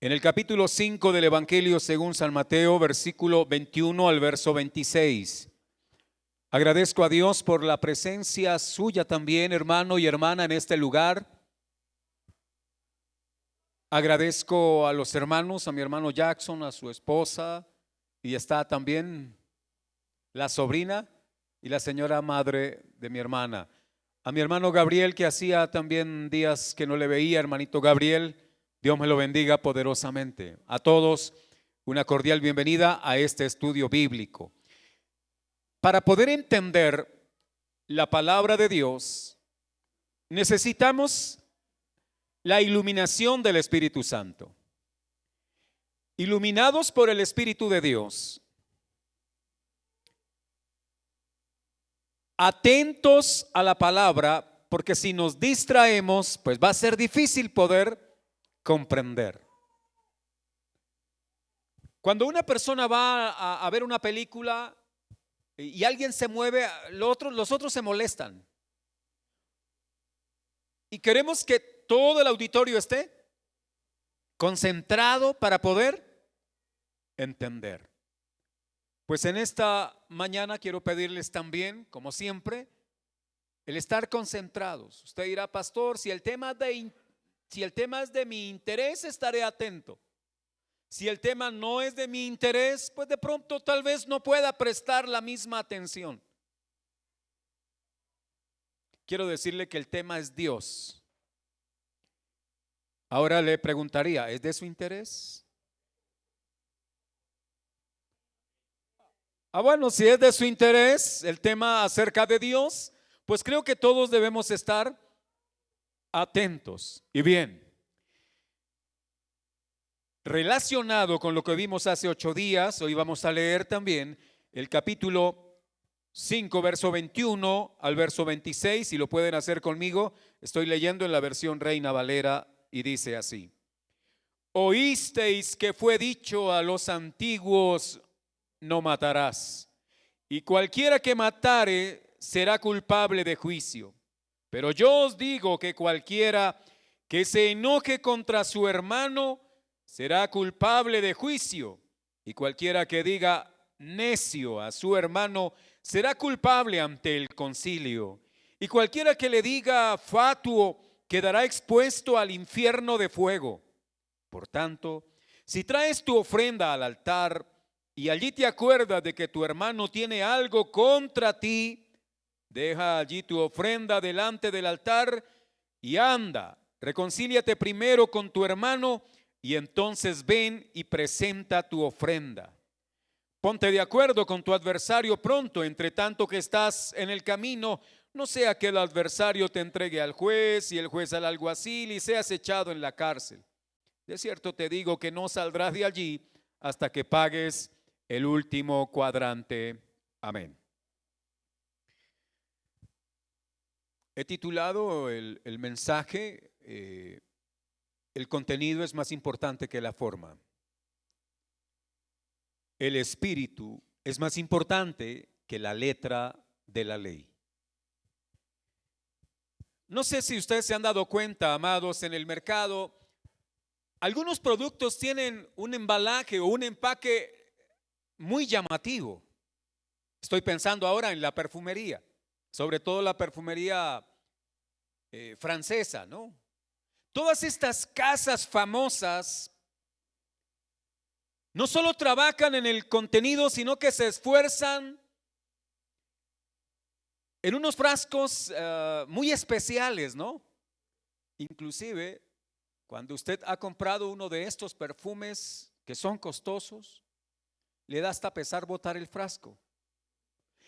En el capítulo 5 del Evangelio según San Mateo, versículo 21 al verso 26. Agradezco a Dios por la presencia suya también, hermano y hermana, en este lugar. Agradezco a los hermanos, a mi hermano Jackson, a su esposa, y está también la sobrina y la señora madre de mi hermana. A mi hermano Gabriel, que hacía también días que no le veía, hermanito Gabriel, Dios me lo bendiga poderosamente. A todos, una cordial bienvenida a este estudio bíblico. Para poder entender la palabra de Dios, necesitamos la iluminación del Espíritu Santo. Iluminados por el Espíritu de Dios, atentos a la palabra, porque si nos distraemos, pues va a ser difícil poder comprender. Cuando una persona va a ver una película y alguien se mueve, los otros se molestan. Y queremos que todo el auditorio esté concentrado para poder entender. Pues en esta mañana quiero pedirles también, como siempre, el estar concentrados. Usted dirá, pastor, si el tema es de mi interés, estaré atento. Si el tema no es de mi interés, pues de pronto tal vez no pueda prestar la misma atención. Quiero decirle que el tema es Dios. Ahora le preguntaría, ¿es de su interés? Bueno, si es de su interés el tema acerca de Dios, pues creo que todos debemos estar atentos. Y bien, relacionado con lo que vimos hace 8 días, hoy vamos a leer también el capítulo 5, verso 21 al verso 26, si lo pueden hacer conmigo. Estoy leyendo en la versión Reina Valera y dice así: Oísteis que fue dicho a los antiguos, no matarás, y cualquiera que matare será culpable de juicio. Pero yo os digo que cualquiera que se enoje contra su hermano será culpable de juicio, y cualquiera que diga necio a su hermano será culpable ante el concilio, y cualquiera que le diga fatuo quedará expuesto al infierno de fuego. Por tanto, si traes tu ofrenda al altar y allí te acuerdas de que tu hermano tiene algo contra ti, deja allí tu ofrenda delante del altar y anda, reconcíliate primero con tu hermano y entonces ven y presenta tu ofrenda. Ponte de acuerdo con tu adversario pronto, entre tanto que estás en el camino, no sea que el adversario te entregue al juez y el juez al alguacil y seas echado en la cárcel. De cierto te digo que no saldrás de allí hasta que pagues el último cuadrante. Amén. He titulado el mensaje, el contenido es más importante que la forma. El espíritu es más importante que la letra de la ley. No sé si ustedes se han dado cuenta, amados, en el mercado, algunos productos tienen un embalaje o un empaque muy llamativo. Estoy pensando ahora en la perfumería, sobre todo la perfumería francesa, ¿no? Todas estas casas famosas no solo trabajan en el contenido, sino que se esfuerzan en unos frascos muy especiales, ¿no? Inclusive, cuando usted ha comprado uno de estos perfumes que son costosos, le da hasta pesar botar el frasco.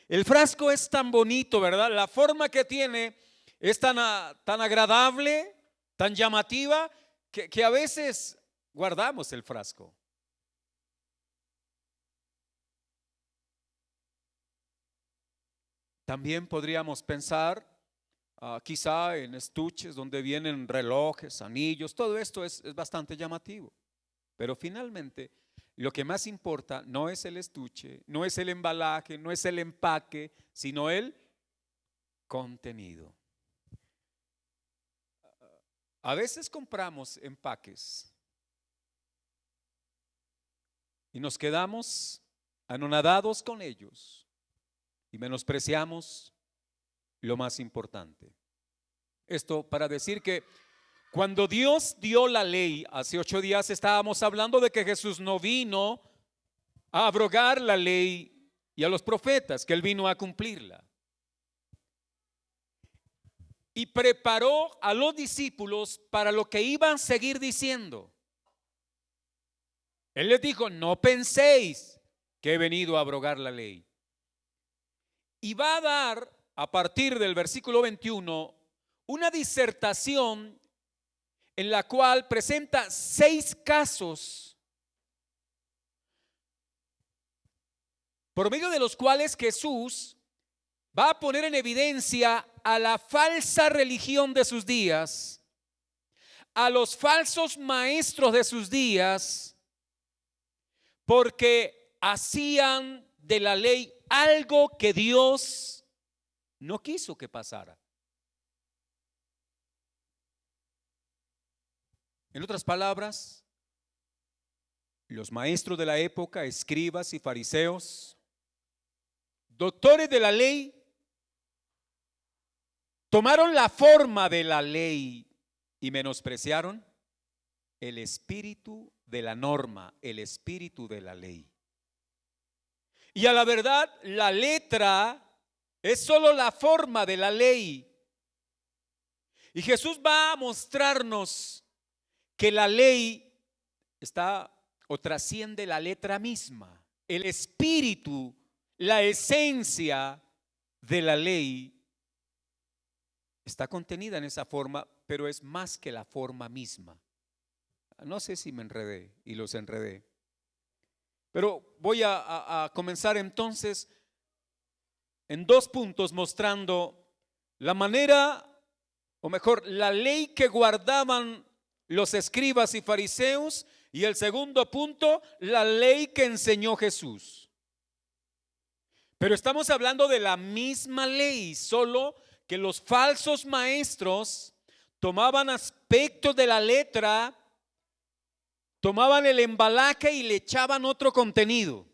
El frasco es tan bonito, ¿verdad? La forma que tiene es tan agradable, tan llamativa, que a veces guardamos el frasco. También podríamos pensar quizá en estuches donde vienen relojes, anillos, todo esto es bastante llamativo. Pero finalmente, lo que más importa no es el estuche, no es el embalaje, no es el empaque, sino el contenido. A veces compramos empaques y nos quedamos anonadados con ellos y menospreciamos lo más importante. Esto para decir que cuando Dios dio la ley, hace 8 días estábamos hablando de que Jesús no vino a abrogar la ley y a los profetas, que Él vino a cumplirla. Y preparó a los discípulos para lo que iban a seguir diciendo. Él les dijo: no penséis que he venido a abrogar la ley. Y va a dar, a partir del versículo 21, una disertación en la cual presenta 6 casos por medio de los cuales Jesús va a poner en evidencia a la falsa religión de sus días, a los falsos maestros de sus días, porque hacían de la ley algo que Dios no quiso que pasara. En otras palabras, los maestros de la época, escribas y fariseos, doctores de la ley, tomaron la forma de la ley y menospreciaron el espíritu de la norma, el espíritu de la ley. Y a la verdad, la letra es solo la forma de la ley. Y Jesús va a mostrarnos que la ley está o trasciende la letra misma. El espíritu, la esencia de la ley está contenida en esa forma, pero es más que la forma misma. No sé si me enredé y los enredé, pero voy a comenzar entonces en 2 puntos mostrando la manera, o mejor, la ley que guardaban los escribas y fariseos, y el segundo punto, la ley que enseñó Jesús. Pero estamos hablando de la misma ley, solo que los falsos maestros tomaban aspectos de la letra, tomaban el embalaje y le echaban otro contenido.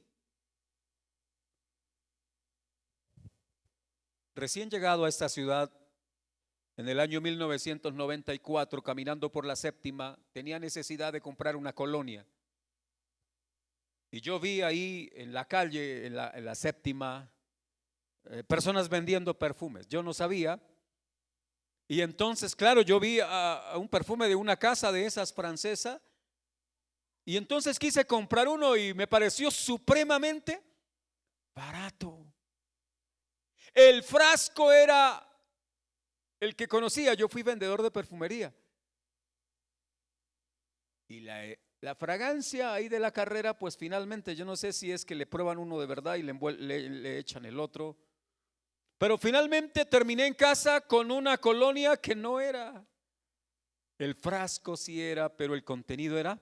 Recién llegado a esta ciudad, en el año 1994, caminando por la Séptima, tenía necesidad de comprar una colonia. Y yo vi ahí en la calle, en la Séptima, personas vendiendo perfumes. Yo no sabía. Y entonces, claro, yo vi a un perfume de una casa de esas francesa. Y entonces quise comprar uno y me pareció supremamente barato. El frasco era el que conocía. Yo fui vendedor de perfumería. Y la fragancia ahí de la carrera, pues finalmente yo no sé si es que le prueban uno de verdad y le echan el otro. Pero finalmente terminé en casa con una colonia que no era. El frasco sí era, pero el contenido era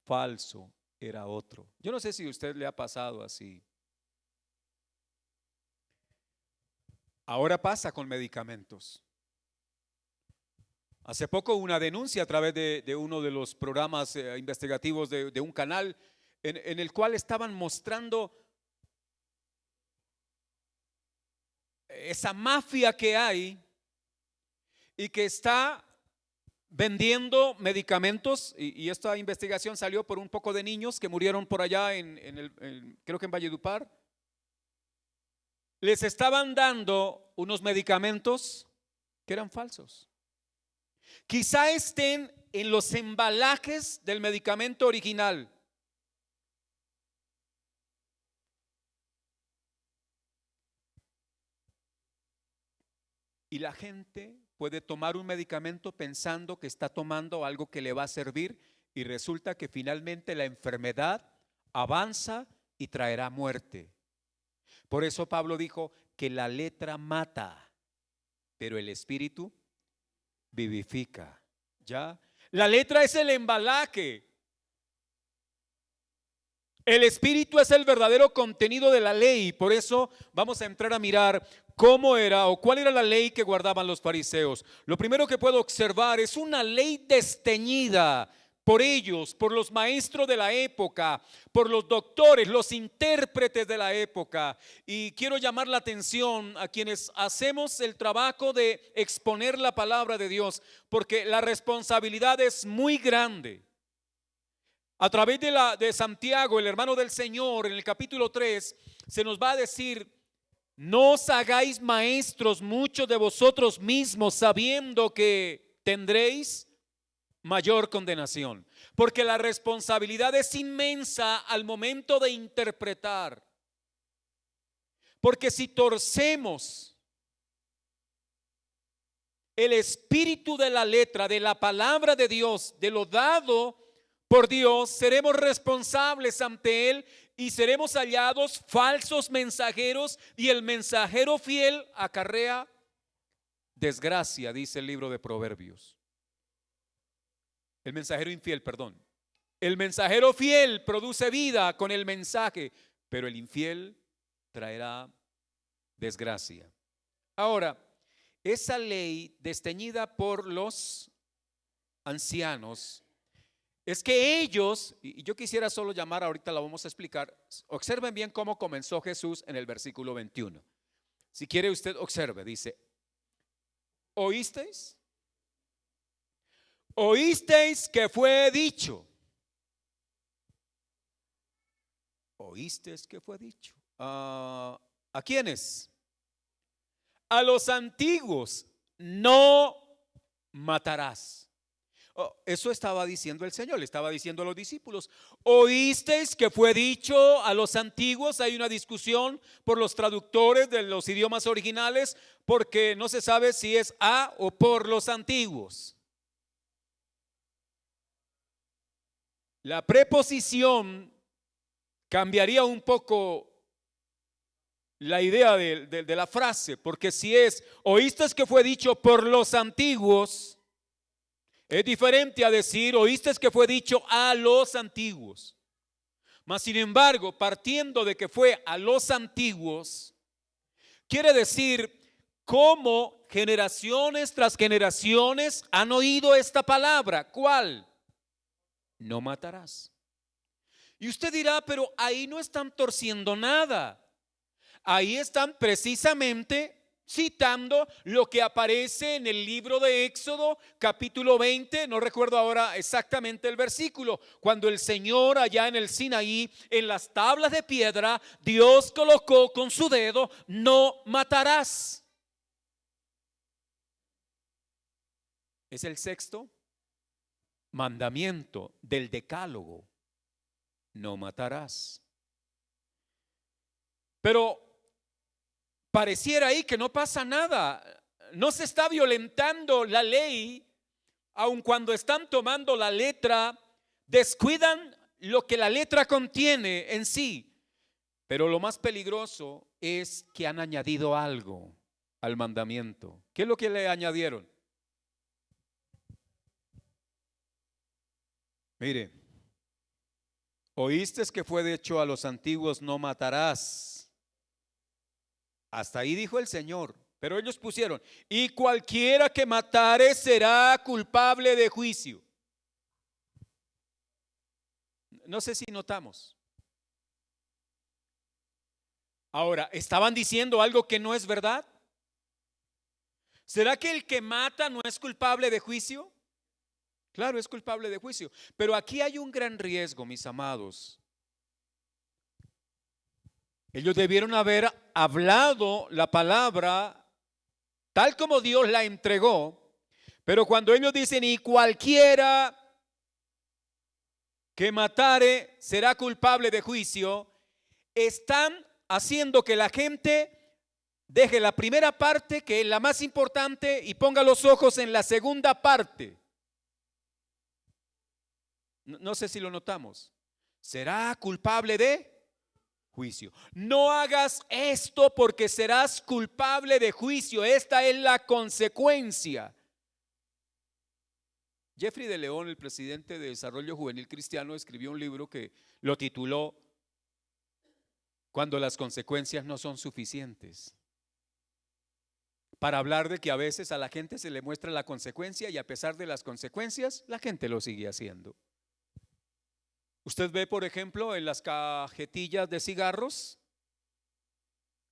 falso, era otro. Yo no sé si a usted le ha pasado así. Ahora pasa con medicamentos. Hace poco una denuncia a través de uno de los programas investigativos de un canal en el cual estaban mostrando esa mafia que hay y que está vendiendo medicamentos, y esta investigación salió por un poco de niños que murieron por allá creo que en Valledupar. Les estaban dando unos medicamentos que eran falsos. Quizá estén en los embalajes del medicamento original. Y la gente puede tomar un medicamento pensando que está tomando algo que le va a servir, y resulta que finalmente la enfermedad avanza y traerá muerte. Por eso Pablo dijo que la letra mata, pero el espíritu vivifica. ¿Ya? La letra es el embalaje. El espíritu es el verdadero contenido de la ley. Por eso vamos a entrar a mirar cómo era o cuál era la ley que guardaban los fariseos. Lo primero que puedo observar es una ley desteñida por ellos, por los maestros de la época, por los doctores, los intérpretes de la época. Y quiero llamar la atención a quienes hacemos el trabajo de exponer la palabra de Dios, porque la responsabilidad es muy grande. A través de Santiago, el hermano del Señor, en el capítulo 3, se nos va a decir: no os hagáis maestros muchos de vosotros mismos, sabiendo que tendréis mayor condenación. Porque la responsabilidad es inmensa al momento de interpretar. Porque si torcemos el espíritu de la letra, de la palabra de Dios, de lo dado por Dios, seremos responsables ante Él y seremos hallados falsos mensajeros, y el mensajero fiel acarrea desgracia, dice el libro de Proverbios. El mensajero infiel, perdón. El mensajero fiel produce vida con el mensaje, pero el infiel traerá desgracia. Ahora, esa ley desteñida por los ancianos es que ellos, y yo quisiera solo llamar, ahorita la vamos a explicar. Observen bien cómo comenzó Jesús en el versículo 21. Si quiere usted observe, dice: ¿oísteis? ¿Oísteis que fue dicho? ¿Oísteis que fue dicho? ¿A quiénes? A los antiguos: no matarás. Eso estaba diciendo el Señor, le estaba diciendo a los discípulos. ¿Oísteis que fue dicho a los antiguos? Hay una discusión por los traductores de los idiomas originales, porque no se sabe si es a o por los antiguos. La preposición cambiaría un poco la idea de la frase, porque si es oísteis que fue dicho por los antiguos, es diferente a decir oísteis que fue dicho a los antiguos. Mas sin embargo, partiendo de que fue a los antiguos, quiere decir cómo generaciones tras generaciones han oído esta palabra. ¿Cuál? No matarás. Y usted dirá: pero ahí no están torciendo nada. Ahí están precisamente citando lo que aparece en el libro de Éxodo, capítulo 20, no recuerdo ahora exactamente el versículo, cuando el Señor allá en el Sinaí, en las tablas de piedra, Dios colocó con su dedo: no matarás. Es el sexto mandamiento del decálogo: no matarás. Pero pareciera ahí que no pasa nada, no se está violentando la ley, aun cuando están tomando la letra, descuidan lo que la letra contiene en sí. Pero lo más peligroso es que han añadido algo al mandamiento. ¿Qué es lo que le añadieron? Mire, oíste que fue dicho a los antiguos: no matarás. Hasta ahí dijo el Señor, pero ellos pusieron: y cualquiera que matare será culpable de juicio. No sé si notamos. Ahora, ¿estaban diciendo algo que no es verdad? ¿Será que el que mata no es culpable de juicio? Claro, es culpable de juicio. Pero aquí hay un gran riesgo, mis amados. Ellos debieron haber hablado la palabra tal como Dios la entregó, pero cuando ellos dicen: y cualquiera que matare será culpable de juicio, están haciendo que la gente deje la primera parte, que es la más importante, y ponga los ojos en la segunda parte. No sé si lo notamos. Será culpable de juicio. No hagas esto porque serás culpable de juicio. Esta es la consecuencia. Jeffrey de León, el presidente de Desarrollo Juvenil Cristiano, escribió un libro que lo tituló Cuando las consecuencias no son suficientes, para hablar de que a veces a la gente se le muestra la consecuencia y a pesar de las consecuencias la gente lo sigue haciendo. Usted ve, por ejemplo, en las cajetillas de cigarros,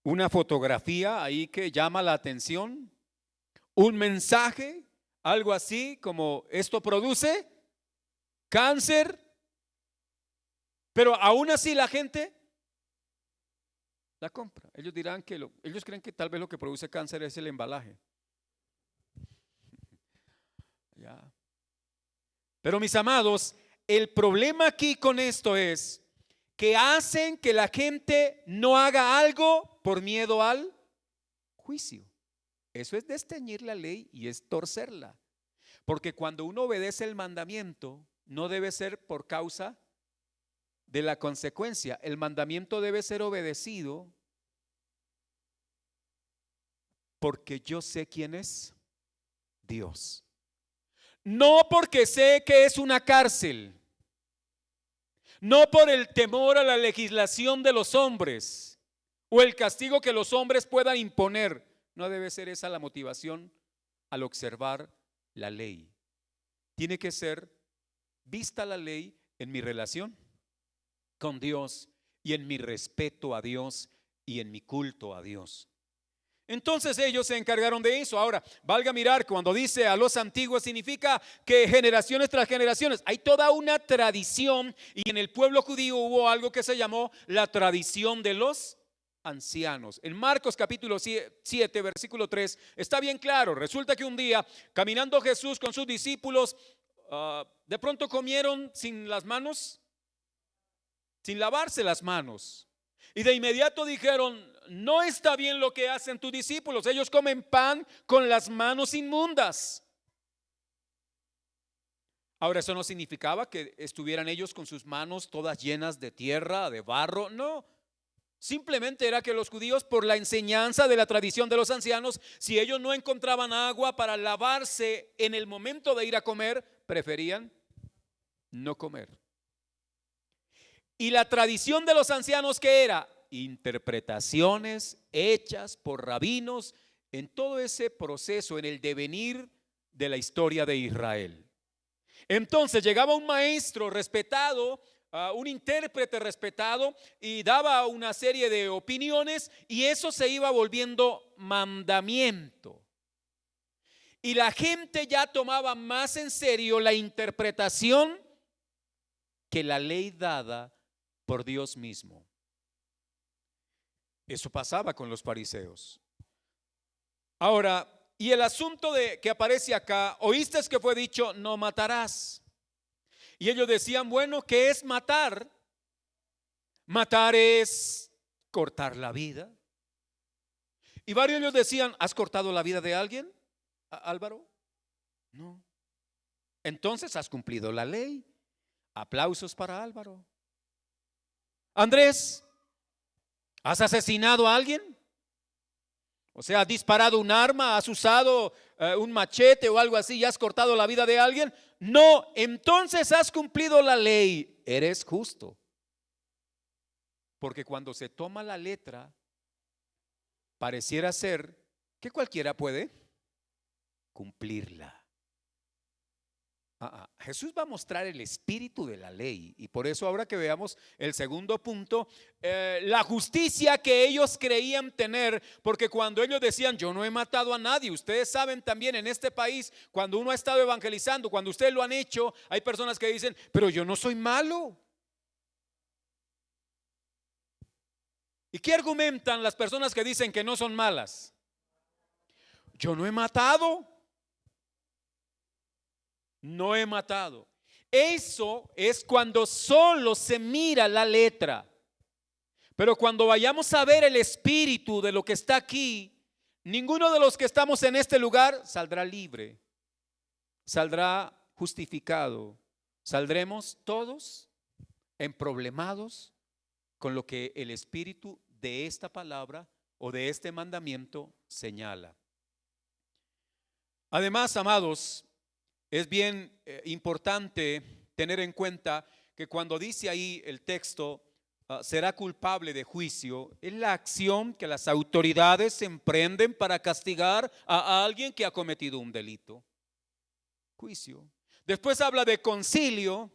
una fotografía ahí que llama la atención, un mensaje, algo así como esto produce cáncer, pero aún así la gente la compra. Ellos dirán que ellos creen que tal vez lo que produce cáncer es el embalaje. Ya. Pero mis amados, el problema aquí con esto es que hacen que la gente no haga algo por miedo al juicio. Eso es desteñir la ley y es torcerla. Porque cuando uno obedece el mandamiento, no debe ser por causa de la consecuencia. El mandamiento debe ser obedecido porque yo sé quién es Dios. No porque sé que es una cárcel. No por el temor a la legislación de los hombres o el castigo que los hombres puedan imponer. No debe ser esa la motivación al observar la ley. Tiene que ser vista la ley en mi relación con Dios y en mi respeto a Dios y en mi culto a Dios. Entonces ellos se encargaron de eso. Ahora, valga mirar, cuando dice a los antiguos significa que generaciones tras generaciones, hay toda una tradición, y en el pueblo judío hubo algo que se llamó la tradición de los ancianos. En Marcos capítulo 7, versículo 3, está bien claro. Resulta que un día, caminando Jesús con sus discípulos, de pronto comieron sin las manos, sin lavarse las manos. Y de inmediato dijeron: no está bien lo que hacen tus discípulos. Ellos comen pan con las manos inmundas. Ahora, eso no significaba que estuvieran ellos con sus manos todas llenas de tierra, de barro. No, simplemente era que los judíos, por la enseñanza de la tradición de los ancianos, si ellos no encontraban agua para lavarse en el momento de ir a comer, preferían no comer. Y la tradición de los ancianos, ¿qué era? Interpretaciones hechas por rabinos en todo ese proceso, en el devenir de la historia de Israel. Entonces llegaba un maestro respetado, un intérprete respetado, y daba una serie de opiniones, y eso se iba volviendo mandamiento. Y la gente ya tomaba más en serio la interpretación que la ley dada por Dios mismo. Eso pasaba con los fariseos. Ahora, y el asunto de que aparece acá: oíste que fue dicho, no matarás. Y ellos decían, bueno, ¿qué es matar? Matar es cortar la vida. Y varios de ellos decían, ¿has cortado la vida de alguien, Álvaro? No. Entonces has cumplido la ley. Aplausos para Álvaro. Andrés, ¿has asesinado a alguien? O sea, ¿has disparado un arma? ¿Has usado un machete o algo así y has cortado la vida de alguien? No, entonces has cumplido la ley, eres justo. Porque cuando se toma la letra, pareciera ser que cualquiera puede cumplirla. Jesús va a mostrar el espíritu de la ley, y por eso ahora que veamos el segundo punto, la justicia que ellos creían tener, porque cuando ellos decían, yo no he matado a nadie, ustedes saben también en este país, cuando uno ha estado evangelizando, cuando ustedes lo han hecho, hay personas que dicen, pero yo no soy malo. ¿Y qué argumentan las personas que dicen que no son malas? Yo no he matado. No he matado. Eso es cuando solo se mira la letra. Pero cuando vayamos a ver el espíritu de lo que está aquí, ninguno de los que estamos en este lugar saldrá libre, saldrá justificado. Saldremos todos emproblemados con lo que el espíritu de esta palabra o de este mandamiento señala. Además, amados, es bien importante tener en cuenta que cuando dice ahí el texto, será culpable de juicio, es la acción que las autoridades emprenden para castigar a alguien que ha cometido un delito. Juicio. Después habla de concilio.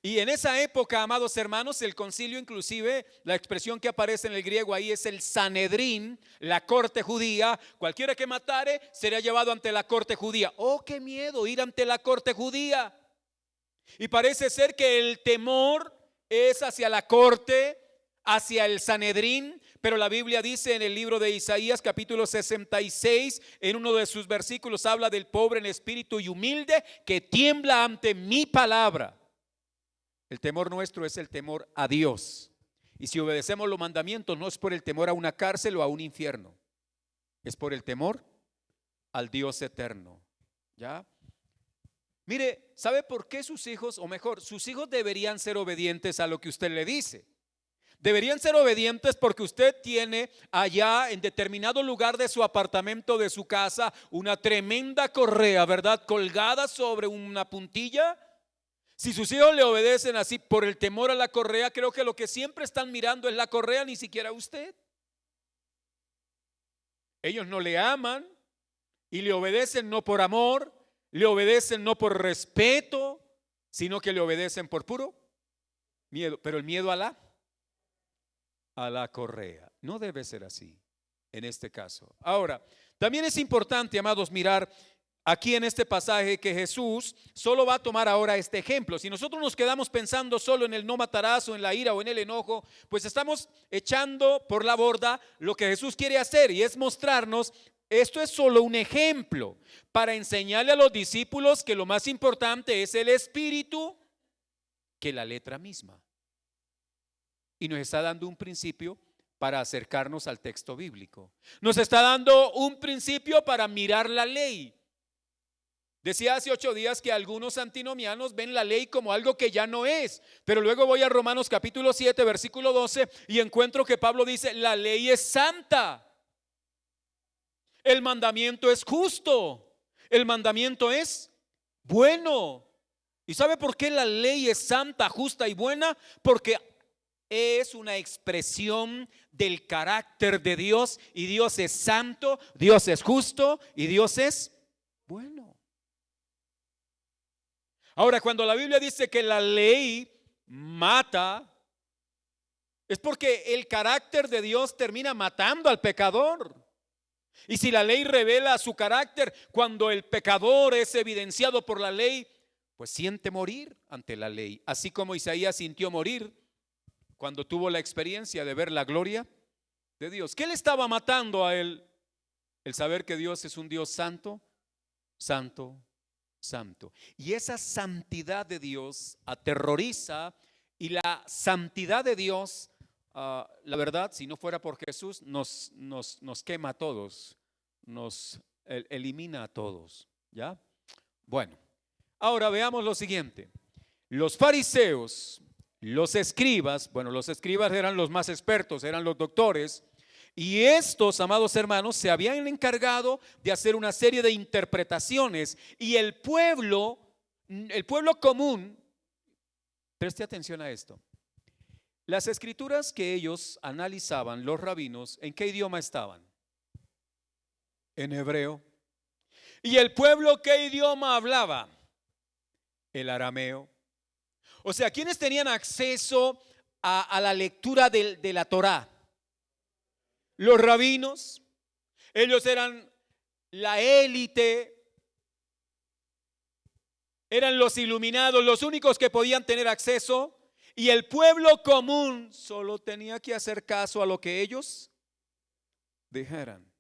Y en esa época, amados hermanos, el concilio, inclusive la expresión que aparece en el griego ahí es el Sanedrín, la corte judía. Cualquiera que matare será llevado ante la corte judía. Oh, qué miedo ir ante la corte judía. Y parece ser que el temor es hacia la corte, hacia el Sanedrín. Pero la Biblia dice en el libro de Isaías capítulo 66, en uno de sus versículos habla del pobre en espíritu y humilde que tiembla ante mi palabra. El temor nuestro es el temor a Dios. Y si obedecemos los mandamientos, no es por el temor a una cárcel o a un infierno, es por el temor al Dios eterno. ¿Ya? Mire, ¿sabe por qué sus hijos, o mejor, sus hijos deberían ser obedientes a lo que usted le dice? Deberían ser obedientes porque usted tiene allá en determinado lugar de su apartamento, de su casa, una tremenda correa, ¿verdad? Colgada sobre una puntilla. Si sus hijos le obedecen así por el temor a la correa, creo que lo que siempre están mirando es la correa, ni siquiera usted. Ellos no le aman y le obedecen no por amor, le obedecen no por respeto, sino que le obedecen por puro miedo. Pero el miedo a la correa. No debe ser así en este caso. Ahora, también es importante, amados, mirar aquí en este pasaje que Jesús solo va a tomar ahora este ejemplo. Si nosotros nos quedamos pensando solo en el no matarás o en la ira o en el enojo, pues estamos echando por la borda lo que Jesús quiere hacer, y es mostrarnos, esto es solo un ejemplo para enseñarle a los discípulos que lo más importante es el espíritu que la letra misma. Y nos está dando un principio para acercarnos al texto bíblico. Nos está dando un principio para mirar la ley. Decía hace 8 días que algunos antinomianos ven la ley como algo que ya no es. Pero luego voy a Romanos capítulo 7, versículo 12 y encuentro que Pablo dice, la ley es santa. El mandamiento es justo. El mandamiento es bueno. ¿Y sabe por qué la ley es santa, justa y buena? Porque es una expresión del carácter de Dios, y Dios es santo, Dios es justo y Dios es bueno. Ahora, cuando la Biblia dice que la ley mata, es porque el carácter de Dios termina matando al pecador. Y si la ley revela su carácter, cuando el pecador es evidenciado por la ley, pues siente morir ante la ley. Así como Isaías sintió morir cuando tuvo la experiencia de ver la gloria de Dios. ¿Qué le estaba matando a él? El saber que Dios es un Dios santo, santo, santo. Y esa santidad de Dios aterroriza, y la santidad de Dios, la verdad, si no fuera por Jesús, nos quema a todos, nos elimina a todos. ¿Ya? Bueno, ahora veamos lo siguiente. Los fariseos, los escribas, bueno, los escribas eran los más expertos, eran los doctores, y estos, amados hermanos, se habían encargado de hacer una serie de interpretaciones, y el pueblo común, preste atención a esto, las escrituras que ellos analizaban, los rabinos, ¿en qué idioma estaban? En hebreo. ¿Y el pueblo qué idioma hablaba? El arameo. O sea, ¿quiénes tenían acceso a la lectura de la Torá? Los rabinos. Ellos eran la élite, eran los iluminados, los únicos que podían tener acceso. Y el pueblo común solo tenía que hacer caso a lo que ellos dijeran.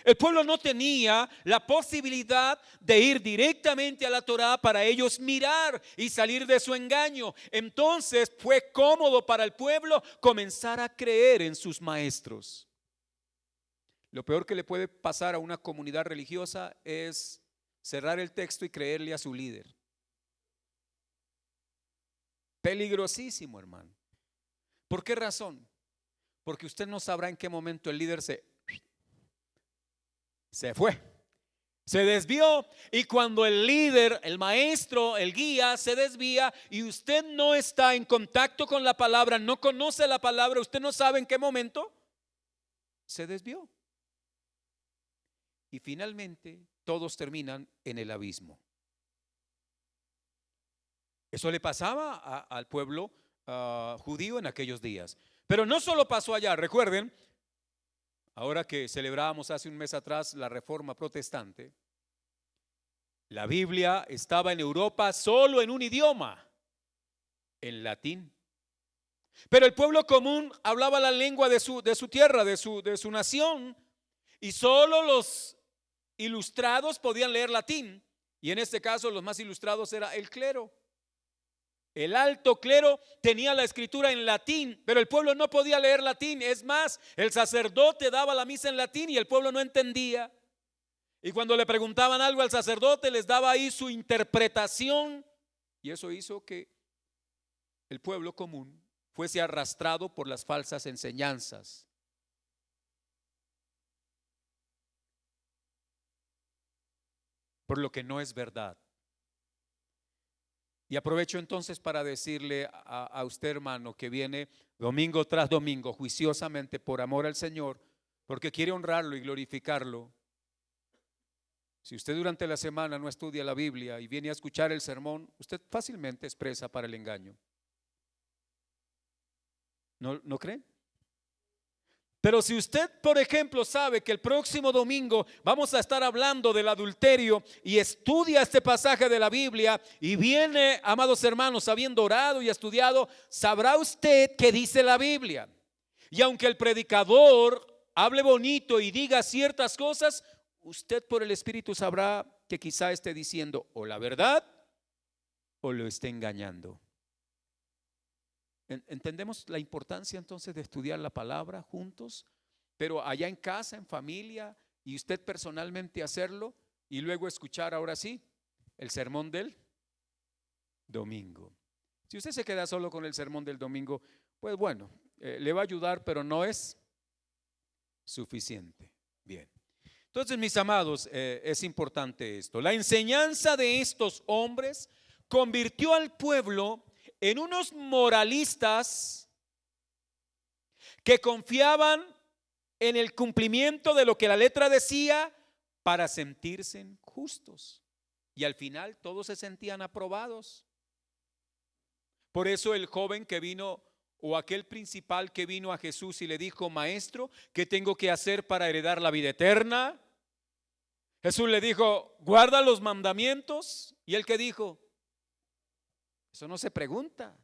El pueblo no tenía la posibilidad de ir directamente a la Torá para ellos mirar y salir de su engaño. Entonces fue cómodo para el pueblo comenzar a creer en sus maestros. Lo peor que le puede pasar a una comunidad religiosa es cerrar el texto y creerle a su líder. Peligrosísimo, hermano. ¿Por qué razón? Porque usted no sabrá en qué momento el líder se fue, se desvió. Y cuando el líder, el maestro, el guía se desvía y usted no está en contacto con la palabra, no conoce la palabra, usted no sabe en qué momento se desvió. Y finalmente todos terminan en el abismo. Eso le pasaba al pueblo judío en aquellos días. Pero no solo pasó allá, recuerden, ahora que celebrábamos hace un mes atrás la Reforma Protestante, la Biblia estaba en Europa solo en un idioma, en latín. Pero el pueblo común hablaba la lengua de su tierra, de su nación, y solo los ilustrados podían leer latín. Y en este caso los más ilustrados era el clero. El alto clero tenía la escritura en latín, pero el pueblo no podía leer latín. Es más, el sacerdote daba la misa en latín y el pueblo no entendía. Y cuando le preguntaban algo al sacerdote, les daba ahí su interpretación. Y eso hizo que el pueblo común fuese arrastrado por las falsas enseñanzas. Por lo que no es verdad. Y aprovecho entonces para decirle a usted, hermano, que viene domingo tras domingo juiciosamente por amor al Señor, porque quiere honrarlo y glorificarlo. Si usted durante la semana no estudia la Biblia y viene a escuchar el sermón, usted fácilmente expresa para el engaño. ¿No creen? Pero si usted, por ejemplo, sabe que el próximo domingo vamos a estar hablando del adulterio y estudia este pasaje de la Biblia y viene, amados hermanos, habiendo orado y estudiado, sabrá usted qué dice la Biblia. Y aunque el predicador hable bonito y diga ciertas cosas, usted por el Espíritu sabrá que quizá esté diciendo o la verdad o lo esté engañando. ¿Entendemos la importancia entonces de estudiar la palabra juntos? Pero allá en casa, en familia, y usted personalmente hacerlo y luego escuchar ahora sí el sermón del domingo. Si usted se queda solo con el sermón del domingo, pues bueno, le va a ayudar, pero no es suficiente. Bien. Entonces, mis amados, es importante esto. La enseñanza de estos hombres convirtió al pueblo en unos moralistas que confiaban en el cumplimiento de lo que la letra decía para sentirse justos. Y al final todos se sentían aprobados. Por eso el joven que vino, o aquel principal que vino a Jesús y le dijo: Maestro, ¿qué tengo que hacer para heredar la vida eterna? Jesús le dijo: guarda los mandamientos. ¿Y él qué dijo? Eso no se pregunta.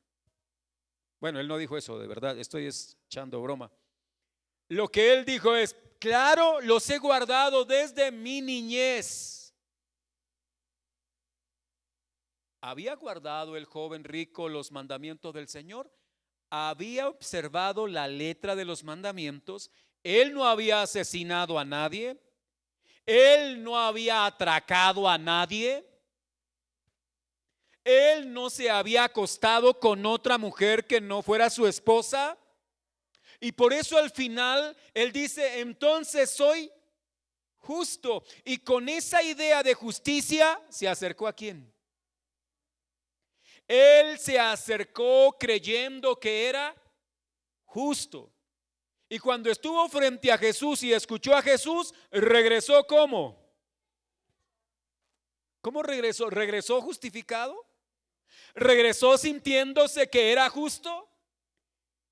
Bueno, él no dijo eso, de verdad, estoy echando broma. Lo que él dijo es: claro, los he guardado desde mi niñez. ¿Había guardado el joven rico los mandamientos del Señor? Había observado la letra de los mandamientos. Él no había asesinado a nadie. Él no había atracado a nadie. Él no se había acostado con otra mujer que no fuera su esposa. Y por eso al final él dice: entonces soy justo. Y con esa idea de justicia se acercó ¿a quién? Él se acercó creyendo que era justo. Y cuando estuvo frente a Jesús y escuchó a Jesús, regresó ¿cómo? ¿Cómo regresó? ¿Regresó justificado? ¿Regresó sintiéndose que era justo?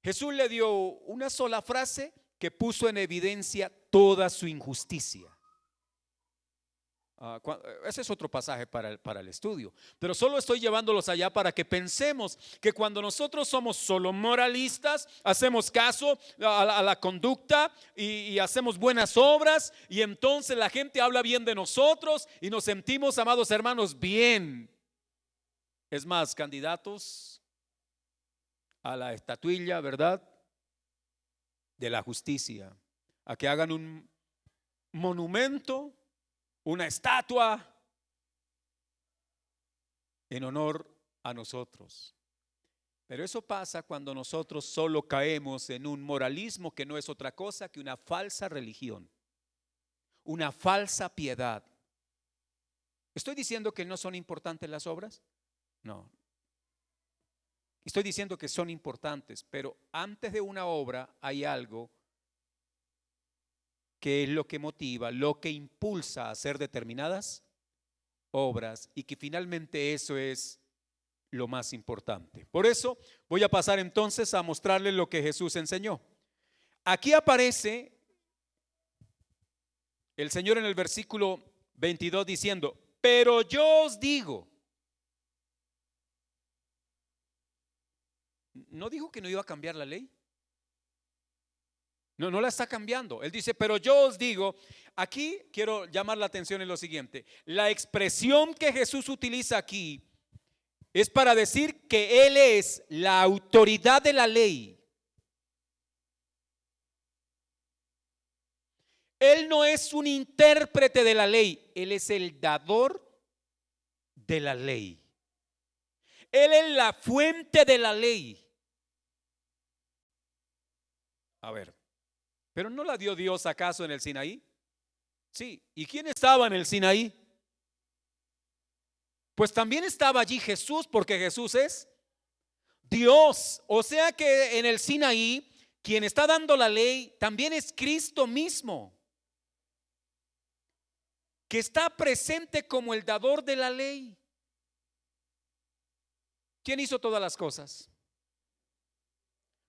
Jesús le dio una sola frase que puso en evidencia toda su injusticia. Ese es otro pasaje para el estudio, pero solo estoy llevándolos allá para que pensemos que cuando nosotros somos solo moralistas, hacemos caso a la conducta y hacemos buenas obras, y entonces la gente habla bien de nosotros y nos sentimos, amados hermanos, bien. Es más, candidatos a la estatuilla, ¿verdad?, de la justicia, a que hagan un monumento, una estatua en honor a nosotros. Pero eso pasa cuando nosotros solo caemos en un moralismo que no es otra cosa que una falsa religión, una falsa piedad. ¿Estoy diciendo que no son importantes las obras? No. Estoy diciendo que son importantes, pero antes de una obra hay algo que es lo que motiva, lo que impulsa a hacer determinadas obras, y que finalmente eso es lo más importante. Por eso voy a pasar entonces a mostrarles lo que Jesús enseñó. Aquí aparece el Señor en el versículo 22 diciendo: pero yo os digo. ¿No dijo que no iba a cambiar la ley? No, no la está cambiando. Él dice, pero yo os digo. Aquí quiero llamar la atención en lo siguiente. La expresión que Jesús utiliza aquí es para decir que Él es la autoridad de la ley. Él no es un intérprete de la ley, Él es el dador de la ley. Él es la fuente de la ley. A ver, ¿pero no la dio Dios acaso en el Sinaí? Sí. ¿Y quién estaba en el Sinaí? Pues también estaba allí Jesús, porque Jesús es Dios. O sea que en el Sinaí, quien está dando la ley también es Cristo mismo, que está presente como el dador de la ley. ¿Quién hizo todas las cosas?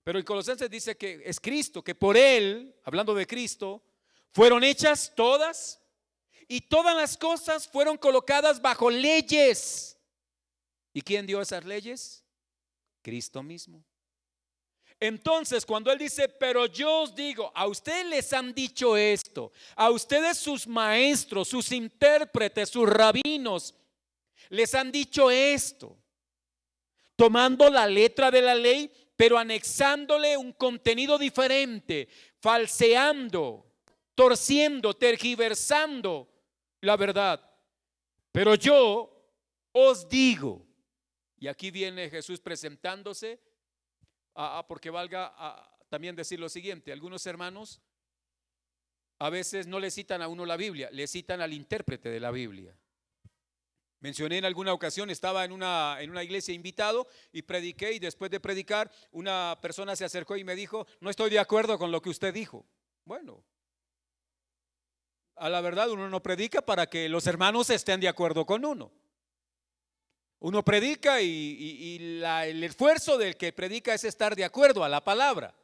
Pero en Colosenses dice que es Cristo, que por Él, hablando de Cristo, fueron hechas todas, y todas las cosas fueron colocadas bajo leyes. ¿Y quién dio esas leyes? Cristo mismo. Entonces, cuando Él dice, pero yo os digo, a ustedes les han dicho esto, a ustedes sus maestros, sus intérpretes, sus rabinos, les han dicho esto, tomando la letra de la ley, pero anexándole un contenido diferente, falseando, torciendo, tergiversando la verdad. Pero yo os digo, y aquí viene Jesús presentándose, porque valga también decir lo siguiente: algunos hermanos a veces no le citan a uno la Biblia, le citan al intérprete de la Biblia. Mencioné en alguna ocasión, estaba en una iglesia invitado y prediqué, y después de predicar una persona se acercó y me dijo, no estoy de acuerdo con lo que usted dijo. Bueno, a la verdad uno no predica para que los hermanos estén de acuerdo con uno. Uno predica y el esfuerzo del que predica es estar de acuerdo a la palabra.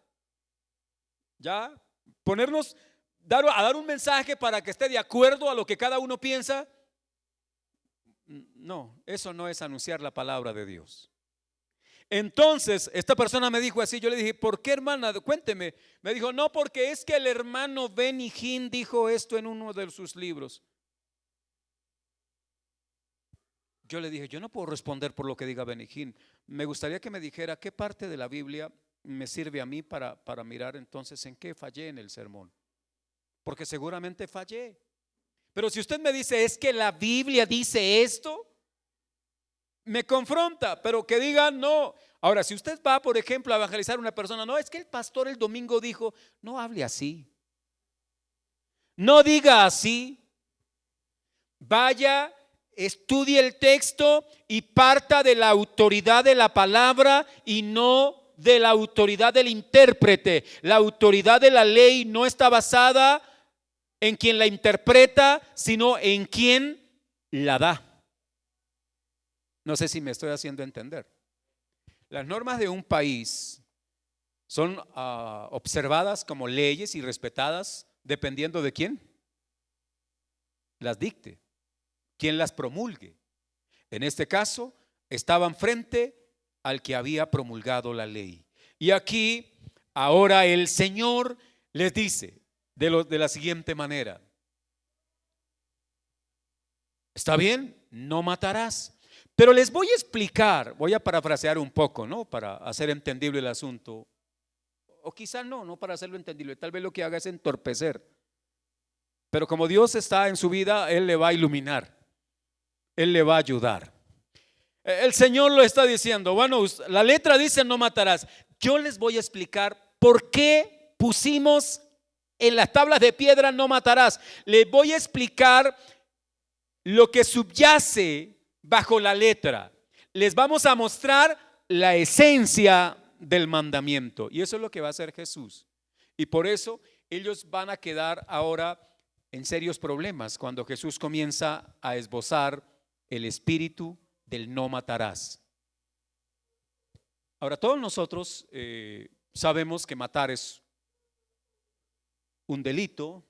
Ya, ponernos, a dar un mensaje para que esté de acuerdo a lo que cada uno piensa. No, eso no es anunciar la palabra de Dios. Entonces, esta persona me dijo así, yo le dije, ¿por qué, hermana? Cuénteme. Me dijo, no, porque es que el hermano Benny Hinn dijo esto en uno de sus libros. Yo le dije, yo no puedo responder por lo que diga Benny Hinn. Me gustaría que me dijera qué parte de la Biblia me sirve a mí para mirar entonces en qué fallé en el sermón. Porque seguramente fallé. Pero si usted me dice, es que la Biblia dice esto, me confronta, pero que diga no. Ahora, si usted va, por ejemplo, a evangelizar a una persona, no, es que el pastor el domingo dijo, no hable así, no diga así. Vaya, estudie el texto y parta de la autoridad de la palabra y no de la autoridad del intérprete. La autoridad de la ley no está basada en quien la interpreta, sino en quien la da. No sé si me estoy haciendo entender. Las normas de un país son observadas como leyes y respetadas dependiendo de quién las dicte, quién las promulgue. En este caso, estaban frente al que había promulgado la ley. Y aquí, ahora el Señor les dice de la siguiente manera: ¿está bien? No matarás. Pero les voy a explicar, voy a parafrasear un poco, ¿no? Para hacer entendible el asunto. O quizá no para hacerlo entendible. Tal vez lo que haga es entorpecer. Pero como Dios está en su vida, Él le va a iluminar. Él le va a ayudar. El Señor lo está diciendo. Bueno, la letra dice no matarás. Yo les voy a explicar por qué pusimos en las tablas de piedra no matarás. Les voy a explicar lo que subyace bajo la letra. Les vamos a mostrar la esencia del mandamiento, y eso es lo que va a hacer Jesús. Y por eso ellos van a quedar ahora en serios problemas cuando Jesús comienza a esbozar el espíritu del no matarás. Ahora, todos nosotros sabemos que matar es un delito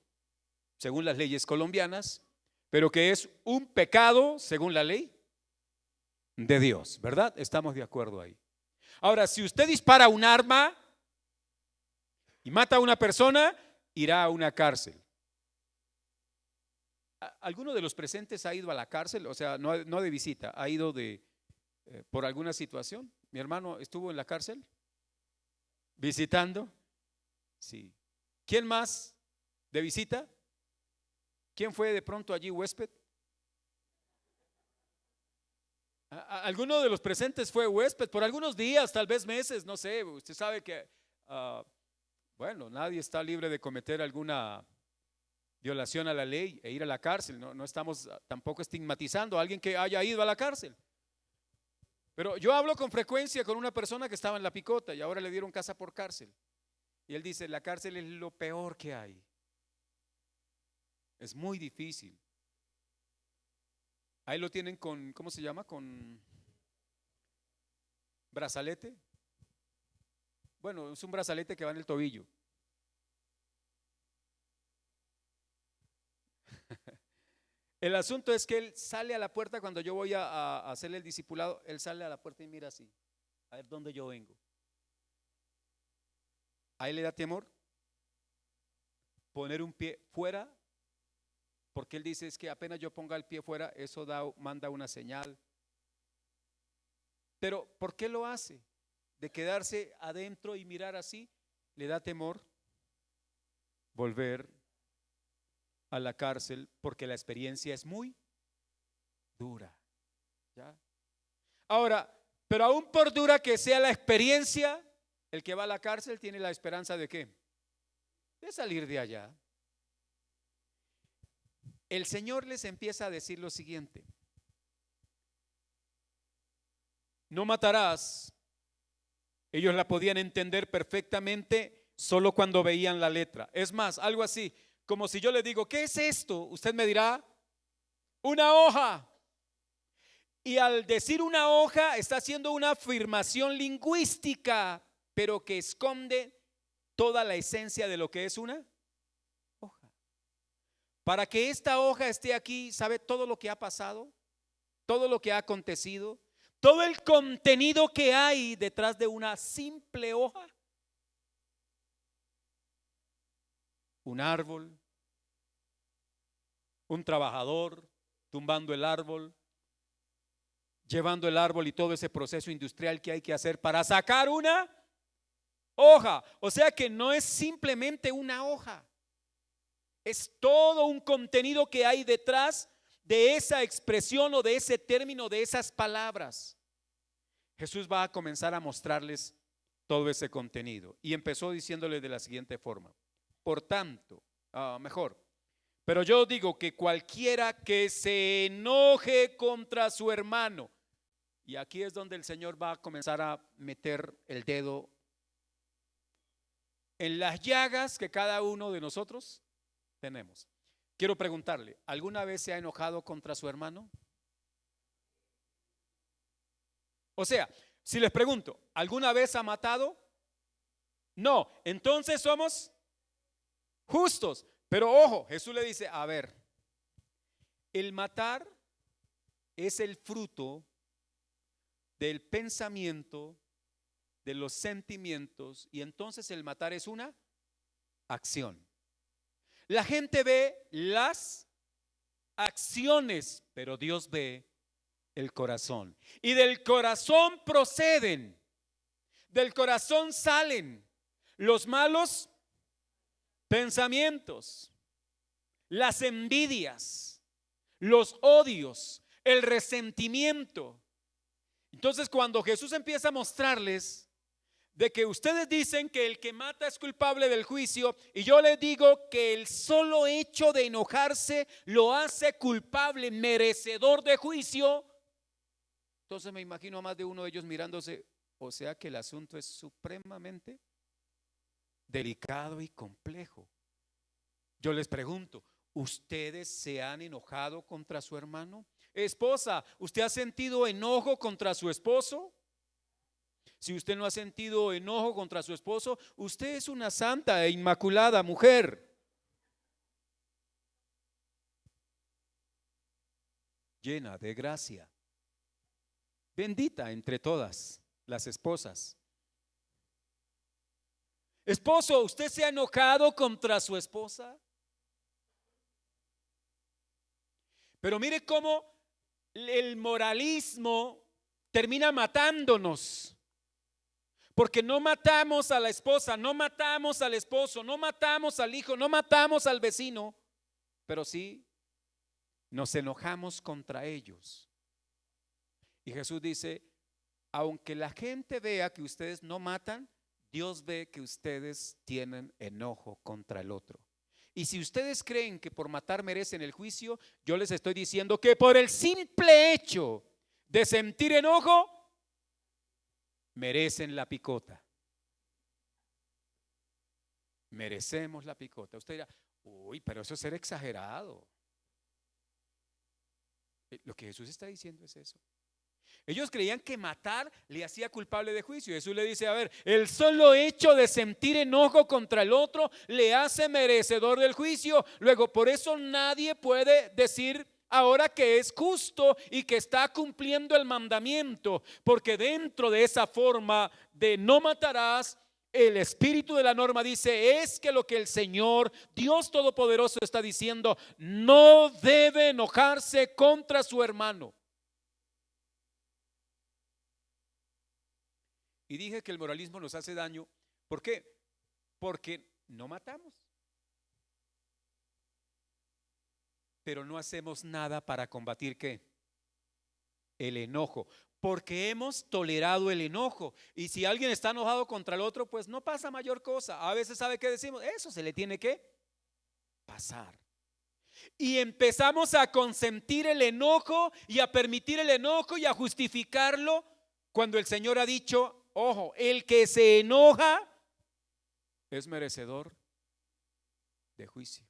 según las leyes colombianas, pero que es un pecado según la ley de Dios, ¿verdad? Estamos de acuerdo ahí. Ahora, si usted dispara un arma y mata a una persona, irá a una cárcel. ¿Alguno de los presentes ha ido a la cárcel? O sea, no de visita, ha ido por alguna situación. Mi hermano estuvo en la cárcel visitando. Sí. ¿Quién más de visita? ¿Quién fue de pronto allí huésped? ¿Alguno de los presentes fue huésped por algunos días, tal vez meses? No sé, usted sabe que, bueno, nadie está libre de cometer alguna violación a la ley e ir a la cárcel. No estamos tampoco estigmatizando a alguien que haya ido a la cárcel. Pero yo hablo con frecuencia con una persona que estaba en la picota y ahora le dieron casa por cárcel. Y él dice, la cárcel es lo peor que hay. Es muy difícil. Ahí lo tienen con, ¿cómo se llama? Con brazalete. Bueno, es un brazalete que va en el tobillo. El asunto es que él sale a la puerta cuando yo voy a hacerle el discipulado. Él sale a la puerta y mira así, a ver dónde yo vengo. Ahí le da temor poner un pie fuera, porque él dice es que apenas yo ponga el pie fuera, eso manda una señal. Pero ¿por qué lo hace? De quedarse adentro y mirar así, le da temor volver a la cárcel porque la experiencia es muy dura. ¿Ya? Ahora, pero aún por dura que sea la experiencia, el que va a la cárcel tiene la esperanza de ¿qué? De salir de allá. El Señor les empieza a decir lo siguiente: no matarás. Ellos la podían entender perfectamente solo cuando veían la letra. Es más, algo así, como si yo le digo, ¿qué es esto? Usted me dirá, una hoja. Y al decir una hoja está haciendo una afirmación lingüística, pero que esconde toda la esencia de lo que es una hoja. Para que esta hoja esté aquí, ¿sabe todo lo que ha pasado? Todo lo que ha acontecido, todo el contenido que hay detrás de una simple hoja. Un árbol, un trabajador tumbando el árbol, llevando el árbol y todo ese proceso industrial que hay que hacer para sacar una hoja. O sea que no es simplemente una hoja, es todo un contenido que hay detrás de esa expresión o de ese término, de esas palabras. Jesús va a comenzar a mostrarles todo ese contenido y empezó diciéndole de la siguiente forma: por tanto, pero yo digo que cualquiera que se enoje contra su hermano, y aquí es donde el Señor va a comenzar a meter el dedo en las llagas que cada uno de nosotros tenemos. Quiero preguntarle, ¿alguna vez se ha enojado contra su hermano? O sea, si les pregunto, ¿alguna vez ha matado? No, entonces somos justos. Pero ojo, Jesús le dice, a ver, el matar es el fruto del pensamiento, de los sentimientos, y entonces el matar es una acción. La gente ve las acciones, pero Dios ve el corazón. Y del corazón proceden, del corazón salen los malos pensamientos, las envidias, los odios, el resentimiento. Entonces, cuando Jesús empieza a mostrarles de que ustedes dicen que el que mata es culpable del juicio, y yo les digo que el solo hecho de enojarse lo hace culpable, merecedor de juicio, entonces me imagino a más de uno de ellos mirándose. O sea que el asunto es supremamente delicado y complejo. Yo les pregunto, ¿ustedes se han enojado contra su hermano? Esposa, ¿usted ha sentido enojo contra su esposo? Si usted no ha sentido enojo contra su esposo, usted es una santa e inmaculada mujer. Llena de gracia. Bendita entre todas las esposas. Esposo, ¿usted se ha enojado contra su esposa? Pero mire cómo el moralismo termina matándonos. Porque no matamos a la esposa, no matamos al esposo, no matamos al hijo, no matamos al vecino, pero sí nos enojamos contra ellos. Y Jesús dice, aunque la gente vea que ustedes no matan, Dios ve que ustedes tienen enojo contra el otro. Y si ustedes creen que por matar merecen el juicio, yo les estoy diciendo que por el simple hecho de sentir enojo, merecen la picota. Merecemos la picota. Usted dirá, uy, pero eso es ser exagerado. Lo que Jesús está diciendo es eso. Ellos creían que matar le hacía culpable de juicio. Jesús le dice, a ver, el solo hecho de sentir enojo contra el otro le hace merecedor del juicio. Luego, por eso nadie puede decir ahora que es justo y que está cumpliendo el mandamiento, porque dentro de esa forma de no matarás, el espíritu de la norma dice es que lo que el Señor Dios Todopoderoso está diciendo, no debe enojarse contra su hermano. Y dije que el moralismo nos hace daño. ¿Por qué? Porque no matamos, pero no hacemos nada para combatir ¿qué? El enojo. Porque hemos tolerado el enojo. Y si alguien está enojado contra el otro, pues no pasa mayor cosa. A veces, ¿sabe qué decimos? Eso se le tiene que pasar. Y empezamos a consentir el enojo y a permitir el enojo y a justificarlo, cuando el Señor ha dicho, ojo, el que se enoja es merecedor de juicio.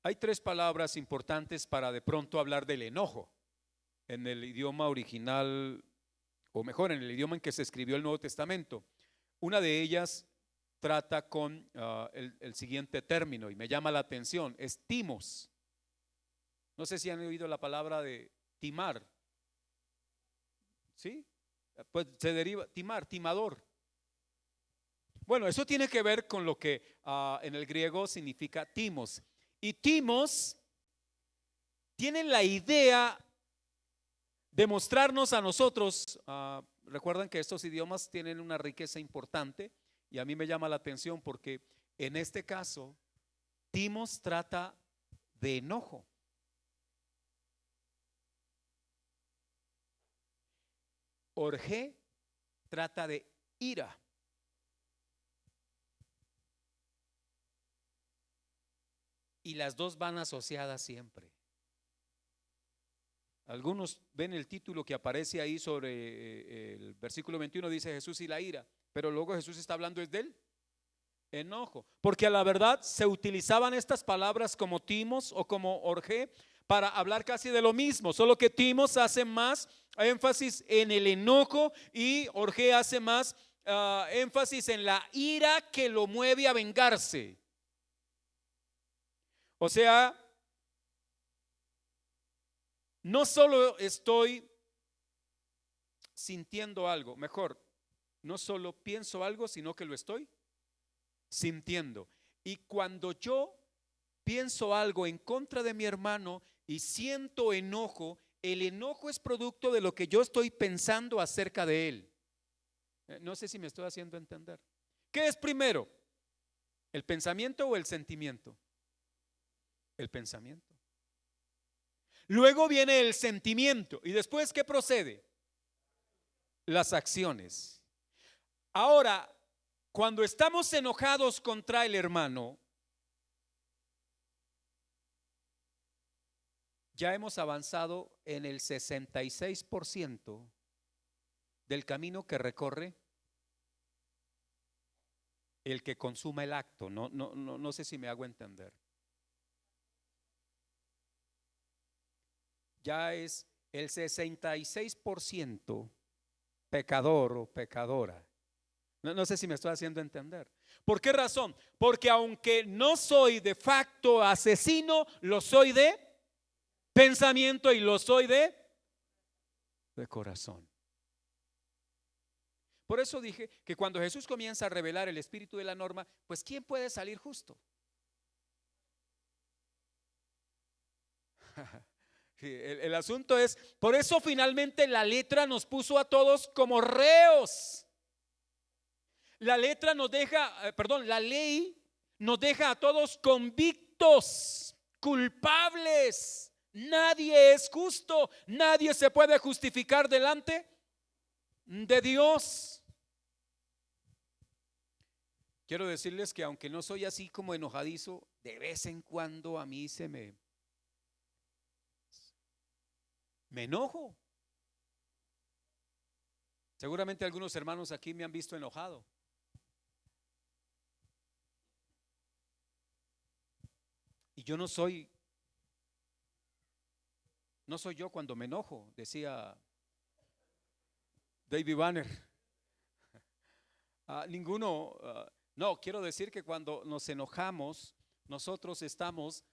Hay tres palabras importantes para de pronto hablar del enojo en el idioma original, o mejor, en el idioma en que se escribió el Nuevo Testamento. Una de ellas trata con el siguiente término y me llama la atención, es timos. No sé si han oído la palabra de timar. ¿Sí? Pues se deriva, timar, timador. Bueno, eso tiene que ver con lo que en el griego significa timos. Y timos tienen la idea de mostrarnos a nosotros, recuerdan que estos idiomas tienen una riqueza importante y a mí me llama la atención porque en este caso, timos trata de enojo. Orgé trata de ira. Y las dos van asociadas siempre. Algunos ven el título que aparece ahí sobre el versículo 21, dice Jesús y la ira, pero luego Jesús está hablando es del enojo, porque a la verdad se utilizaban estas palabras como timos o como orgé para hablar casi de lo mismo, solo que timos hace más énfasis en el enojo y orgé hace más énfasis en la ira que lo mueve a vengarse. O sea, no solo estoy sintiendo algo, mejor, no solo pienso algo, sino que lo estoy sintiendo. Y cuando yo pienso algo en contra de mi hermano y siento enojo, el enojo es producto de lo que yo estoy pensando acerca de él. No sé si me estoy haciendo entender. ¿Qué es primero? ¿El pensamiento o el sentimiento? El pensamiento. Luego viene el sentimiento. ¿Y después qué procede? Las acciones. Ahora, cuando estamos enojados contra el hermano, ya hemos avanzado en el 66% del camino que recorre el que consuma el acto. No sé si me hago entender. ya es el 66% pecador o pecadora. No sé si me estoy haciendo entender. ¿Por qué razón? Porque aunque no soy de facto asesino, lo soy de pensamiento y lo soy de corazón. Por eso dije que cuando Jesús comienza a revelar el espíritu de la norma, pues ¿quién puede salir justo? El asunto es, por eso finalmente la letra nos puso a todos como reos. La letra nos deja, la ley nos deja a todos convictos, culpables. Nadie es justo, nadie se puede justificar delante de Dios. Quiero decirles que aunque no soy así como enojadizo, de vez en cuando a mí me enojo. Seguramente algunos hermanos aquí me han visto enojado. Y yo no soy yo cuando me enojo, decía David Banner. Ninguno, no, quiero decir que cuando nos enojamos, nosotros estamos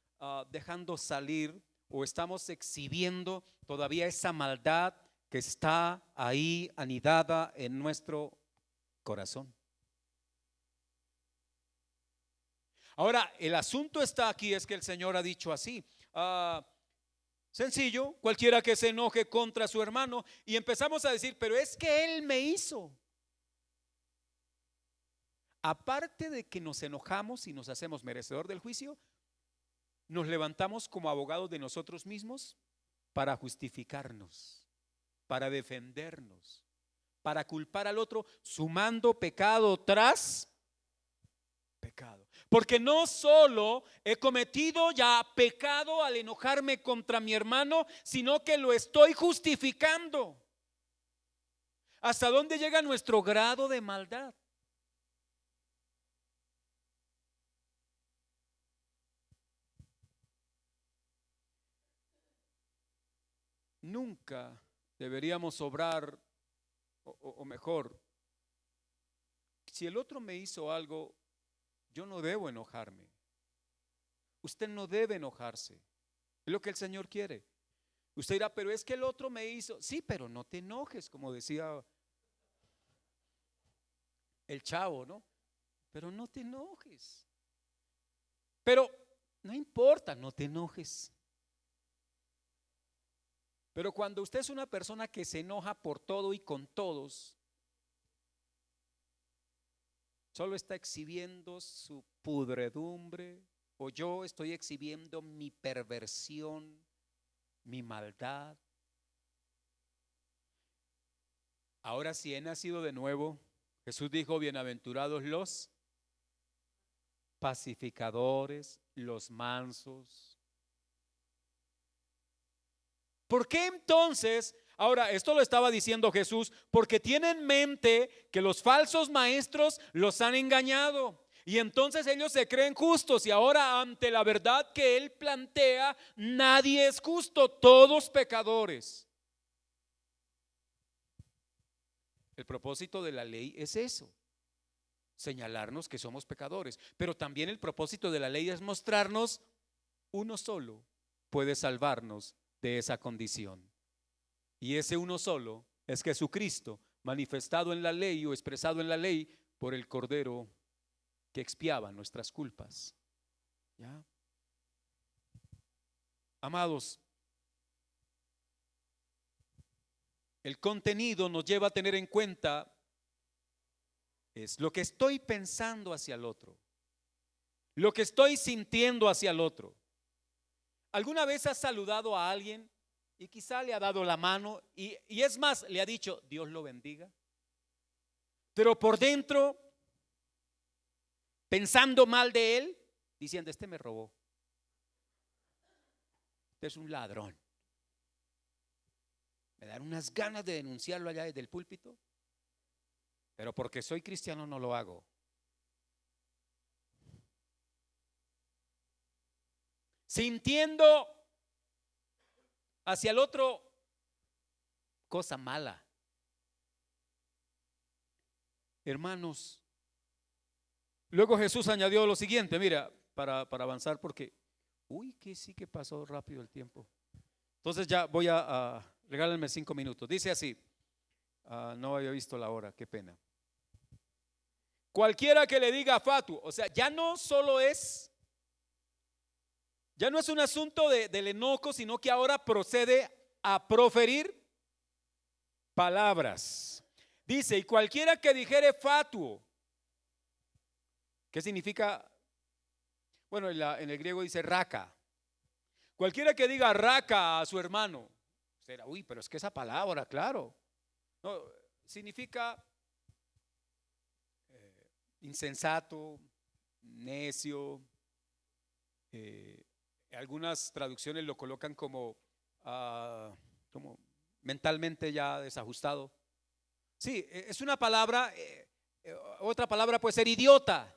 dejando salir o estamos exhibiendo todavía esa maldad que está ahí anidada en nuestro corazón. Ahora, el asunto está aquí, es que el Señor ha dicho así, sencillo, cualquiera que se enoje contra su hermano, y empezamos a decir, pero es que él me hizo. Aparte de que nos enojamos y nos hacemos merecedor del juicio, nos levantamos como abogados de nosotros mismos para justificarnos, para defendernos, para culpar al otro, sumando pecado tras pecado. Porque no solo he cometido ya pecado al enojarme contra mi hermano, sino que lo estoy justificando. ¿Hasta dónde llega nuestro grado de maldad? Nunca deberíamos obrar, o mejor, si el otro me hizo algo, yo no debo enojarme. Usted no debe enojarse. Es lo que el Señor quiere. Usted dirá, pero es que el otro me hizo. Sí, pero no te enojes, como decía el Chavo, ¿no? Pero no te enojes. Pero no importa, no te enojes. Pero cuando usted es una persona que se enoja por todo y con todos, solo está exhibiendo su pudredumbre, o yo estoy exhibiendo mi perversión, mi maldad. Ahora, si he nacido de nuevo, Jesús dijo, bienaventurados los pacificadores, los mansos. ¿Por qué entonces? Ahora, esto lo estaba diciendo Jesús porque tiene en mente que los falsos maestros los han engañado. Y entonces ellos se creen justos y ahora ante la verdad que Él plantea, nadie es justo, todos pecadores. El propósito de la ley es eso, señalarnos que somos pecadores. Pero también el propósito de la ley es mostrarnos uno solo puede salvarnos de esa condición. Y ese uno solo es Jesucristo, manifestado en la ley o expresado en la ley por el Cordero que expiaba nuestras culpas. ¿Ya? Amados, el contenido nos lleva a tener en cuenta es lo que estoy pensando hacia el otro, lo que estoy sintiendo hacia el otro. ¿Alguna vez has saludado a alguien y quizá le ha dado la mano y es más, le ha dicho Dios lo bendiga? Pero por dentro, pensando mal de él, diciendo este me robó, este es un ladrón. Me dan unas ganas de denunciarlo allá desde el púlpito, pero porque soy cristiano no lo hago. Sintiendo hacia el otro, cosa mala. Hermanos, luego Jesús añadió lo siguiente, mira, para avanzar porque, que sí que pasó rápido el tiempo. Entonces ya voy a regálenme 5 minutos. Dice así, no había visto la hora, qué pena. Cualquiera que le diga fatuo, o sea, ya no es un asunto del enojo, sino que ahora procede a proferir palabras. Dice, y cualquiera que dijere fatuo, ¿qué significa? Bueno, en el griego dice raka. Cualquiera que diga raka a su hermano, será, pero es que esa palabra, claro, no, significa insensato, necio. Algunas traducciones lo colocan como mentalmente ya desajustado. Sí, es una palabra, otra palabra puede ser idiota.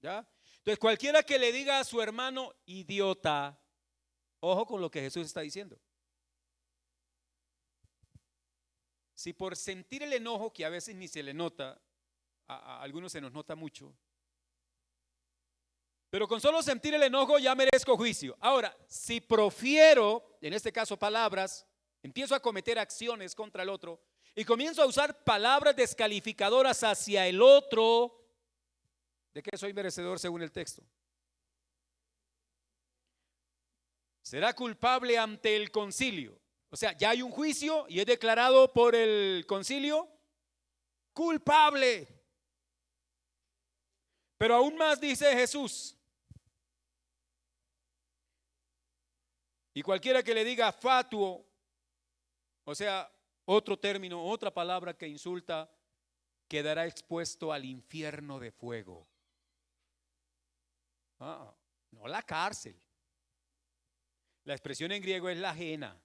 ¿Ya? Entonces cualquiera que le diga a su hermano idiota, ojo con lo que Jesús está diciendo. Si por sentir el enojo, que a veces ni se le nota, a algunos se nos nota mucho, pero con solo sentir el enojo ya merezco juicio. Ahora, si profiero, en este caso palabras, empiezo a cometer acciones contra el otro y comienzo a usar palabras descalificadoras hacia el otro, ¿de qué soy merecedor según el texto? Será culpable ante el concilio. O sea, ya hay un juicio y es declarado por el concilio culpable. Pero aún más dice Jesús, y cualquiera que le diga fatuo, o sea, otro término, otra palabra que insulta, quedará expuesto al infierno de fuego. No la cárcel. La expresión en griego es la gehenna.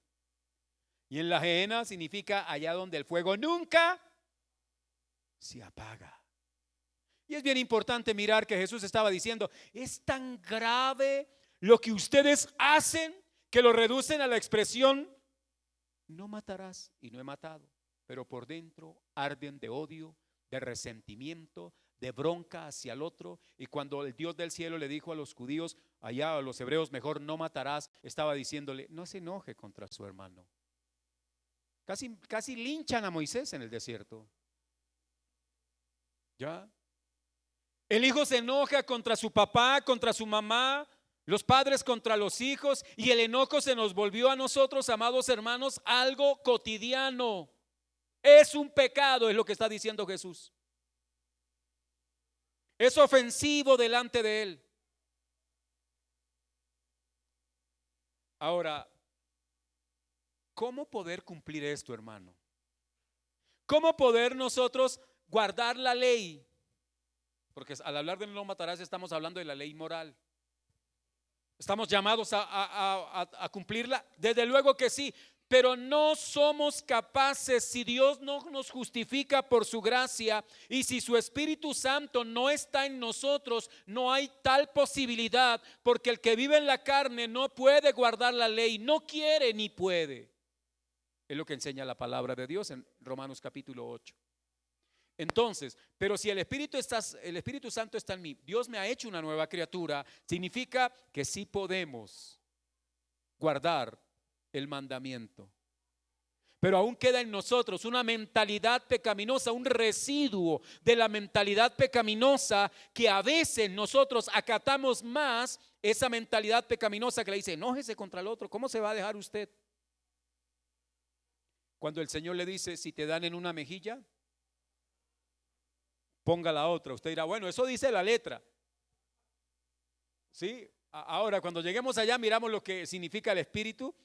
Y en la gehenna significa allá donde el fuego nunca se apaga. Y es bien importante mirar que Jesús estaba diciendo, es tan grave lo que ustedes hacen que lo reducen a la expresión, no matarás, y no he matado, pero por dentro arden de odio, de resentimiento, de bronca hacia el otro. Y cuando el Dios del cielo le dijo a los judíos, allá a los hebreos, mejor no matarás, estaba diciéndole, no se enoje contra su hermano. Casi linchan a Moisés en el desierto. ¿Ya? El hijo se enoja contra su papá, contra su mamá, los padres contra los hijos, y el enojo se nos volvió a nosotros, amados hermanos, algo cotidiano. Es un pecado, es lo que está diciendo Jesús. Es ofensivo delante de Él. Ahora, ¿cómo poder cumplir esto, hermano? ¿Cómo poder nosotros guardar la ley? Porque al hablar de no matarás estamos hablando de la ley moral. ¿Estamos llamados a cumplirla? Desde luego que sí, pero no somos capaces si Dios no nos justifica por su gracia y si su Espíritu Santo no está en nosotros, no hay tal posibilidad, porque el que vive en la carne no puede guardar la ley, no quiere ni puede. Es lo que enseña la palabra de Dios en Romanos capítulo 8. Entonces, pero si el Espíritu Santo está en mí, Dios me ha hecho una nueva criatura, significa que sí podemos guardar el mandamiento. Pero aún queda en nosotros una mentalidad pecaminosa, un residuo de la mentalidad pecaminosa que a veces nosotros acatamos más esa mentalidad pecaminosa que le dice, enójese contra el otro, ¿cómo se va a dejar usted? Cuando el Señor le dice, si te dan en una mejilla, ponga la otra. Usted dirá, bueno, eso dice la letra. ¿Sí? Ahora, cuando lleguemos allá, miramos lo que significa el espíritu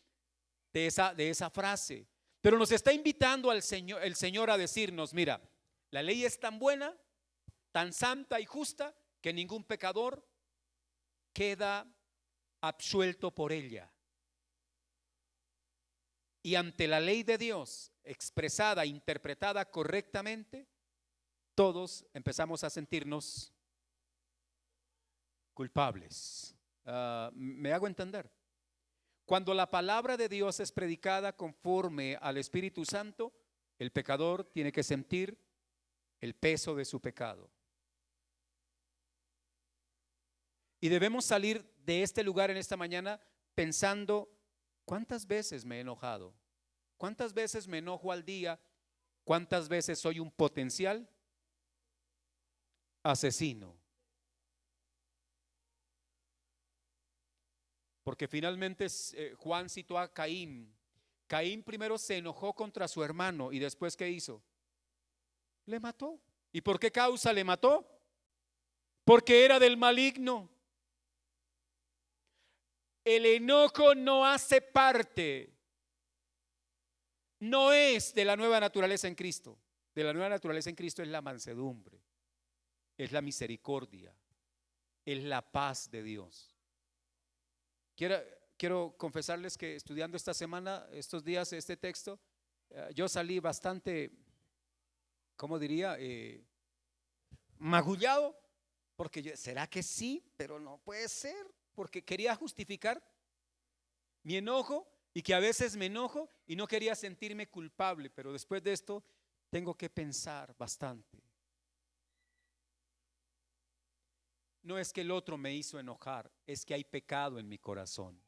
de esa frase. Pero nos está invitando el Señor a decirnos, mira, la ley es tan buena, tan santa y justa, que ningún pecador queda absuelto por ella. Y ante la ley de Dios, expresada, interpretada correctamente, todos empezamos a sentirnos culpables. ¿Me hago entender? Cuando la palabra de Dios es predicada conforme al Espíritu Santo, el pecador tiene que sentir el peso de su pecado. Y debemos salir de este lugar en esta mañana pensando: ¿cuántas veces me he enojado? ¿Cuántas veces me enojo al día? ¿Cuántas veces soy un potencial asesino? Porque finalmente Juan citó a Caín. Caín primero se enojó contra su hermano y después ¿qué hizo? Le mató. ¿Y por qué causa le mató? Porque era del maligno. El enojo no hace parte, no es de la nueva naturaleza en Cristo. De la nueva naturaleza en Cristo es la mansedumbre, es la misericordia, es la paz de Dios. Quiero confesarles que estudiando esta semana, estos días, este texto, yo salí bastante, ¿cómo diría? Magullado, porque ¿será que sí? Pero no puede ser, porque quería justificar mi enojo y que a veces me enojo y no quería sentirme culpable, pero después de esto tengo que pensar bastante. No es que el otro me hizo enojar, es que hay pecado en mi corazón.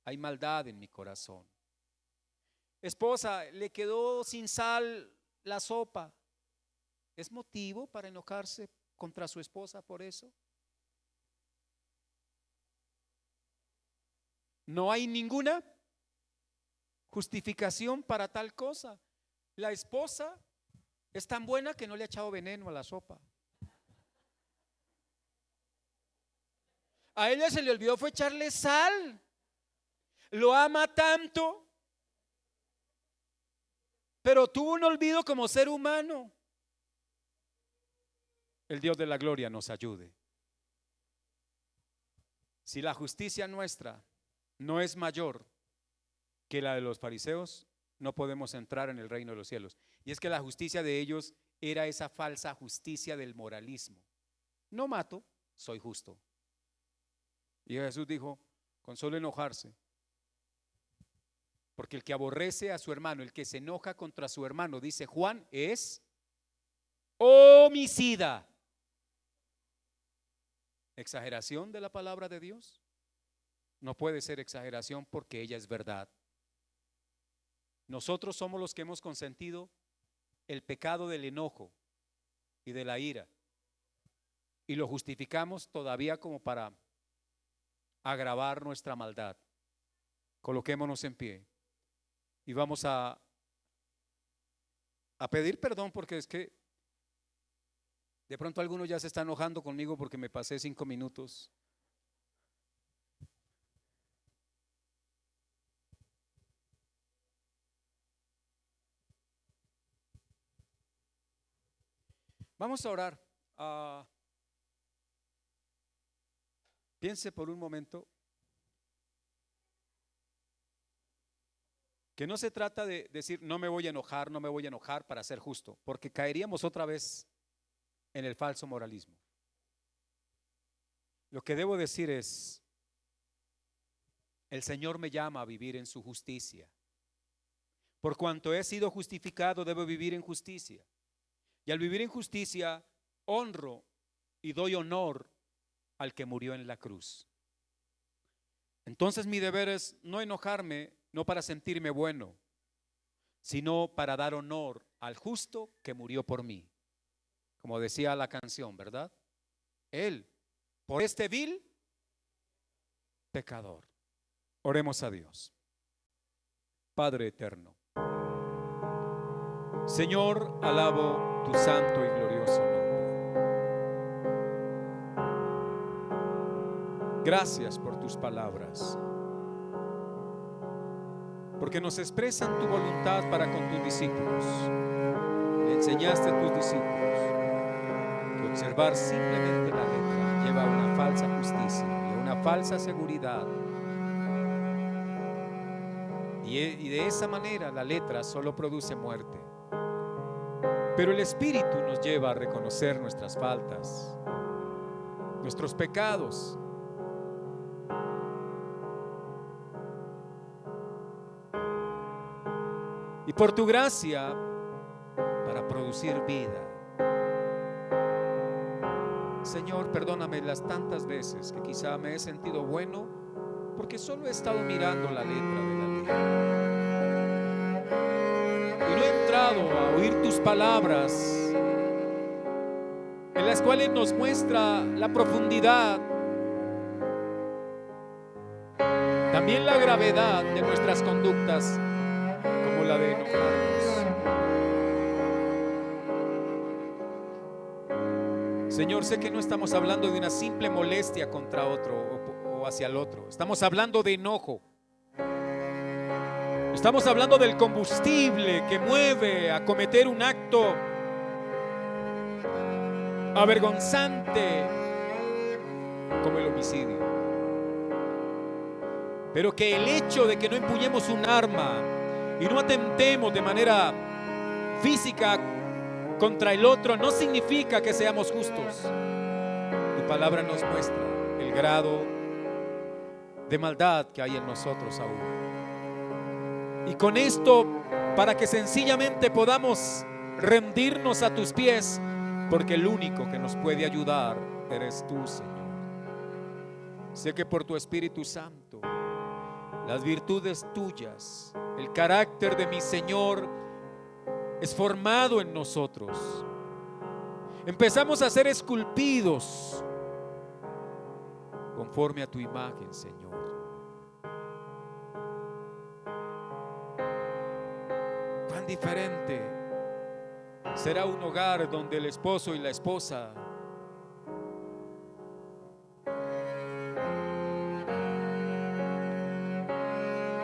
Hay maldad en mi corazón. Esposa, le quedó sin sal la sopa. ¿Es motivo para enojarse contra su esposa por eso? No hay ninguna justificación para tal cosa. La esposa es tan buena que no le ha echado veneno a la sopa. A ella se le olvidó fue echarle sal. Lo ama tanto, pero tuvo un olvido como ser humano. El Dios de la gloria nos ayude. Si la justicia nuestra no es mayor que la de los fariseos, no podemos entrar en el reino de los cielos. Y es que la justicia de ellos era esa falsa justicia del moralismo. No mato, soy justo. Y Jesús dijo, con solo enojarse, porque el que aborrece a su hermano, el que se enoja contra su hermano, dice Juan, es homicida. ¿Exageración de la palabra de Dios? No puede ser exageración porque ella es verdad. Nosotros somos los que hemos consentido el pecado del enojo y de la ira y lo justificamos todavía como para agravar nuestra maldad. Coloquémonos en pie y vamos a pedir perdón, porque es que de pronto alguno ya se está enojando conmigo porque me pasé 5 minutos. Vamos a orar. Piense por un momento que no se trata de decir no me voy a enojar, no me voy a enojar para ser justo, porque caeríamos otra vez en el falso moralismo. Lo que debo decir es, el Señor me llama a vivir en su justicia. Por cuanto he sido justificado, debo vivir en justicia. Y al vivir en justicia, honro y doy honor al que murió en la cruz. Entonces mi deber es no enojarme, no para sentirme bueno, sino para dar honor al justo que murió por mí. Como decía la canción, ¿verdad? Él, por este vil pecador. Oremos a Dios. Padre eterno, Señor, alabo tu santo y glorioso nombre. Gracias por tus palabras, porque nos expresan tu voluntad para con tus discípulos. Le enseñaste a tus discípulos que observar simplemente la letra lleva a una falsa justicia y a una falsa seguridad. Y de esa manera la letra solo produce muerte. Pero el Espíritu nos lleva a reconocer nuestras faltas, nuestros pecados, y por tu gracia para producir vida. Señor, perdóname las tantas veces que quizá me he sentido bueno porque solo he estado mirando la letra de la ley y no he entrado a oír tus palabras, en las cuales nos muestra la profundidad, también la gravedad de nuestras conductas, como la de enojarnos. Señor, sé que no estamos hablando de una simple molestia contra otro o hacia el otro. Estamos hablando de enojo. Estamos hablando del combustible que mueve a cometer un acto avergonzante como el homicidio. Pero que el hecho de que no empuñemos un arma y no atentemos de manera física contra el otro no significa que seamos justos. Tu palabra nos muestra el grado de maldad que hay en nosotros aún. Y con esto, para que sencillamente podamos rendirnos a tus pies, porque el único que nos puede ayudar eres tú, Señor. Sé que por tu Espíritu Santo, las virtudes tuyas, el carácter de mi Señor es formado en nosotros. Empezamos a ser esculpidos conforme a tu imagen, Señor. Cuán diferente será un hogar donde el esposo y la esposa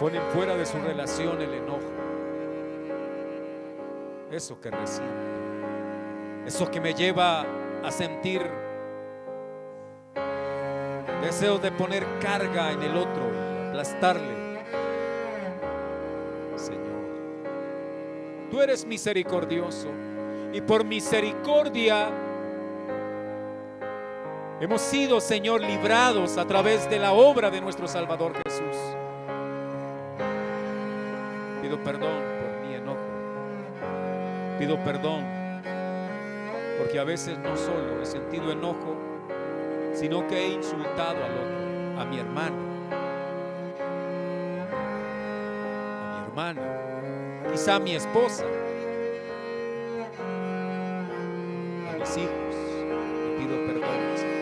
ponen fuera de su relación el enojo. Eso que resiento, eso que me lleva a sentir deseos de poner carga en el otro y aplastarle. Señor, tú eres misericordioso y por misericordia hemos sido, Señor, librados a través de la obra de nuestro Salvador Jesús. Pido perdón por mi enojo. Pido perdón porque a veces no solo he sentido enojo, sino que he insultado al otro, a mi hermano, quizá a mi esposa, a mis hijos. Y pido perdón, Señor.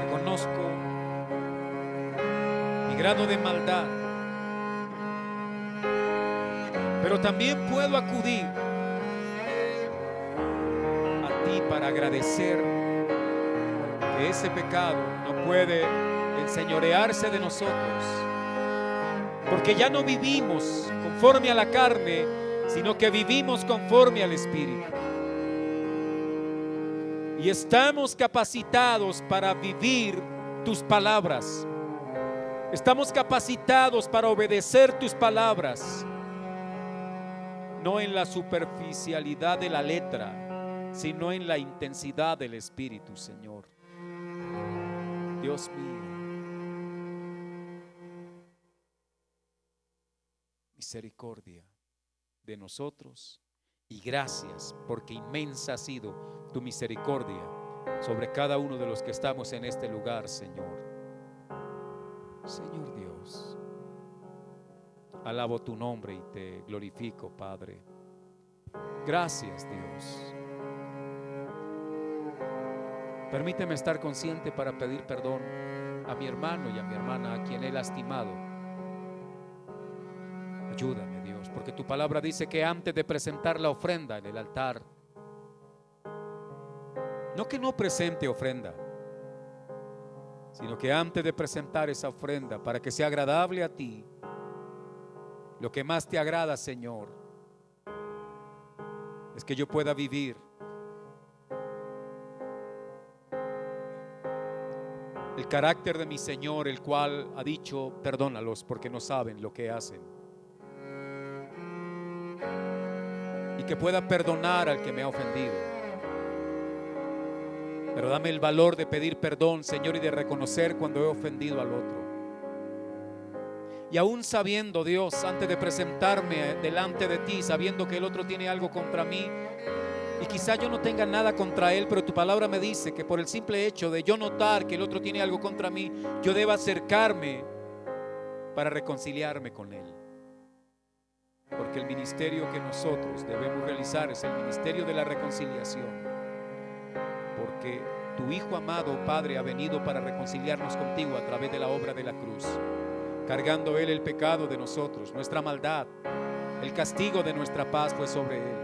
Reconozco mi grado de maldad, pero también puedo acudir a ti para agradecer que ese pecado no puede enseñorearse de nosotros, porque ya no vivimos conforme a la carne, sino que vivimos conforme al Espíritu. Y estamos capacitados para vivir tus palabras. Estamos capacitados para obedecer tus palabras. No en la superficialidad de la letra, sino en la intensidad del Espíritu, Señor. Dios mío, misericordia de nosotros y gracias porque inmensa ha sido tu misericordia sobre cada uno de los que estamos en este lugar, Señor. Señor Dios, alabo tu nombre y te glorifico, Padre. Gracias, Dios. Permíteme estar consciente para pedir perdón a mi hermano y a mi hermana a quien he lastimado. Ayúdame, Dios, porque tu palabra dice que antes de presentar la ofrenda en el altar, no que no presente ofrenda, sino que antes de presentar esa ofrenda para que sea agradable a ti, lo que más te agrada, Señor, es que yo pueda vivir el carácter de mi Señor, el cual ha dicho: perdónalos porque no saben lo que hacen. Y que pueda perdonar al que me ha ofendido. Pero dame el valor de pedir perdón, Señor, y de reconocer cuando he ofendido al otro. Y aún sabiendo, Dios, antes de presentarme delante de ti, sabiendo que el otro tiene algo contra mí, y quizá yo no tenga nada contra él, pero tu palabra me dice que por el simple hecho de yo notar que el otro tiene algo contra mí, yo debo acercarme para reconciliarme con él. Porque el ministerio que nosotros debemos realizar es el ministerio de la reconciliación. Porque tu Hijo amado, Padre, ha venido para reconciliarnos contigo a través de la obra de la cruz, cargando Él el pecado de nosotros, nuestra maldad. El castigo de nuestra paz fue sobre Él.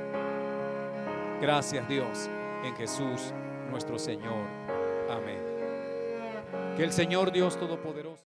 Gracias, Dios, en Jesús nuestro Señor. Amén. Que el Señor Dios Todopoderoso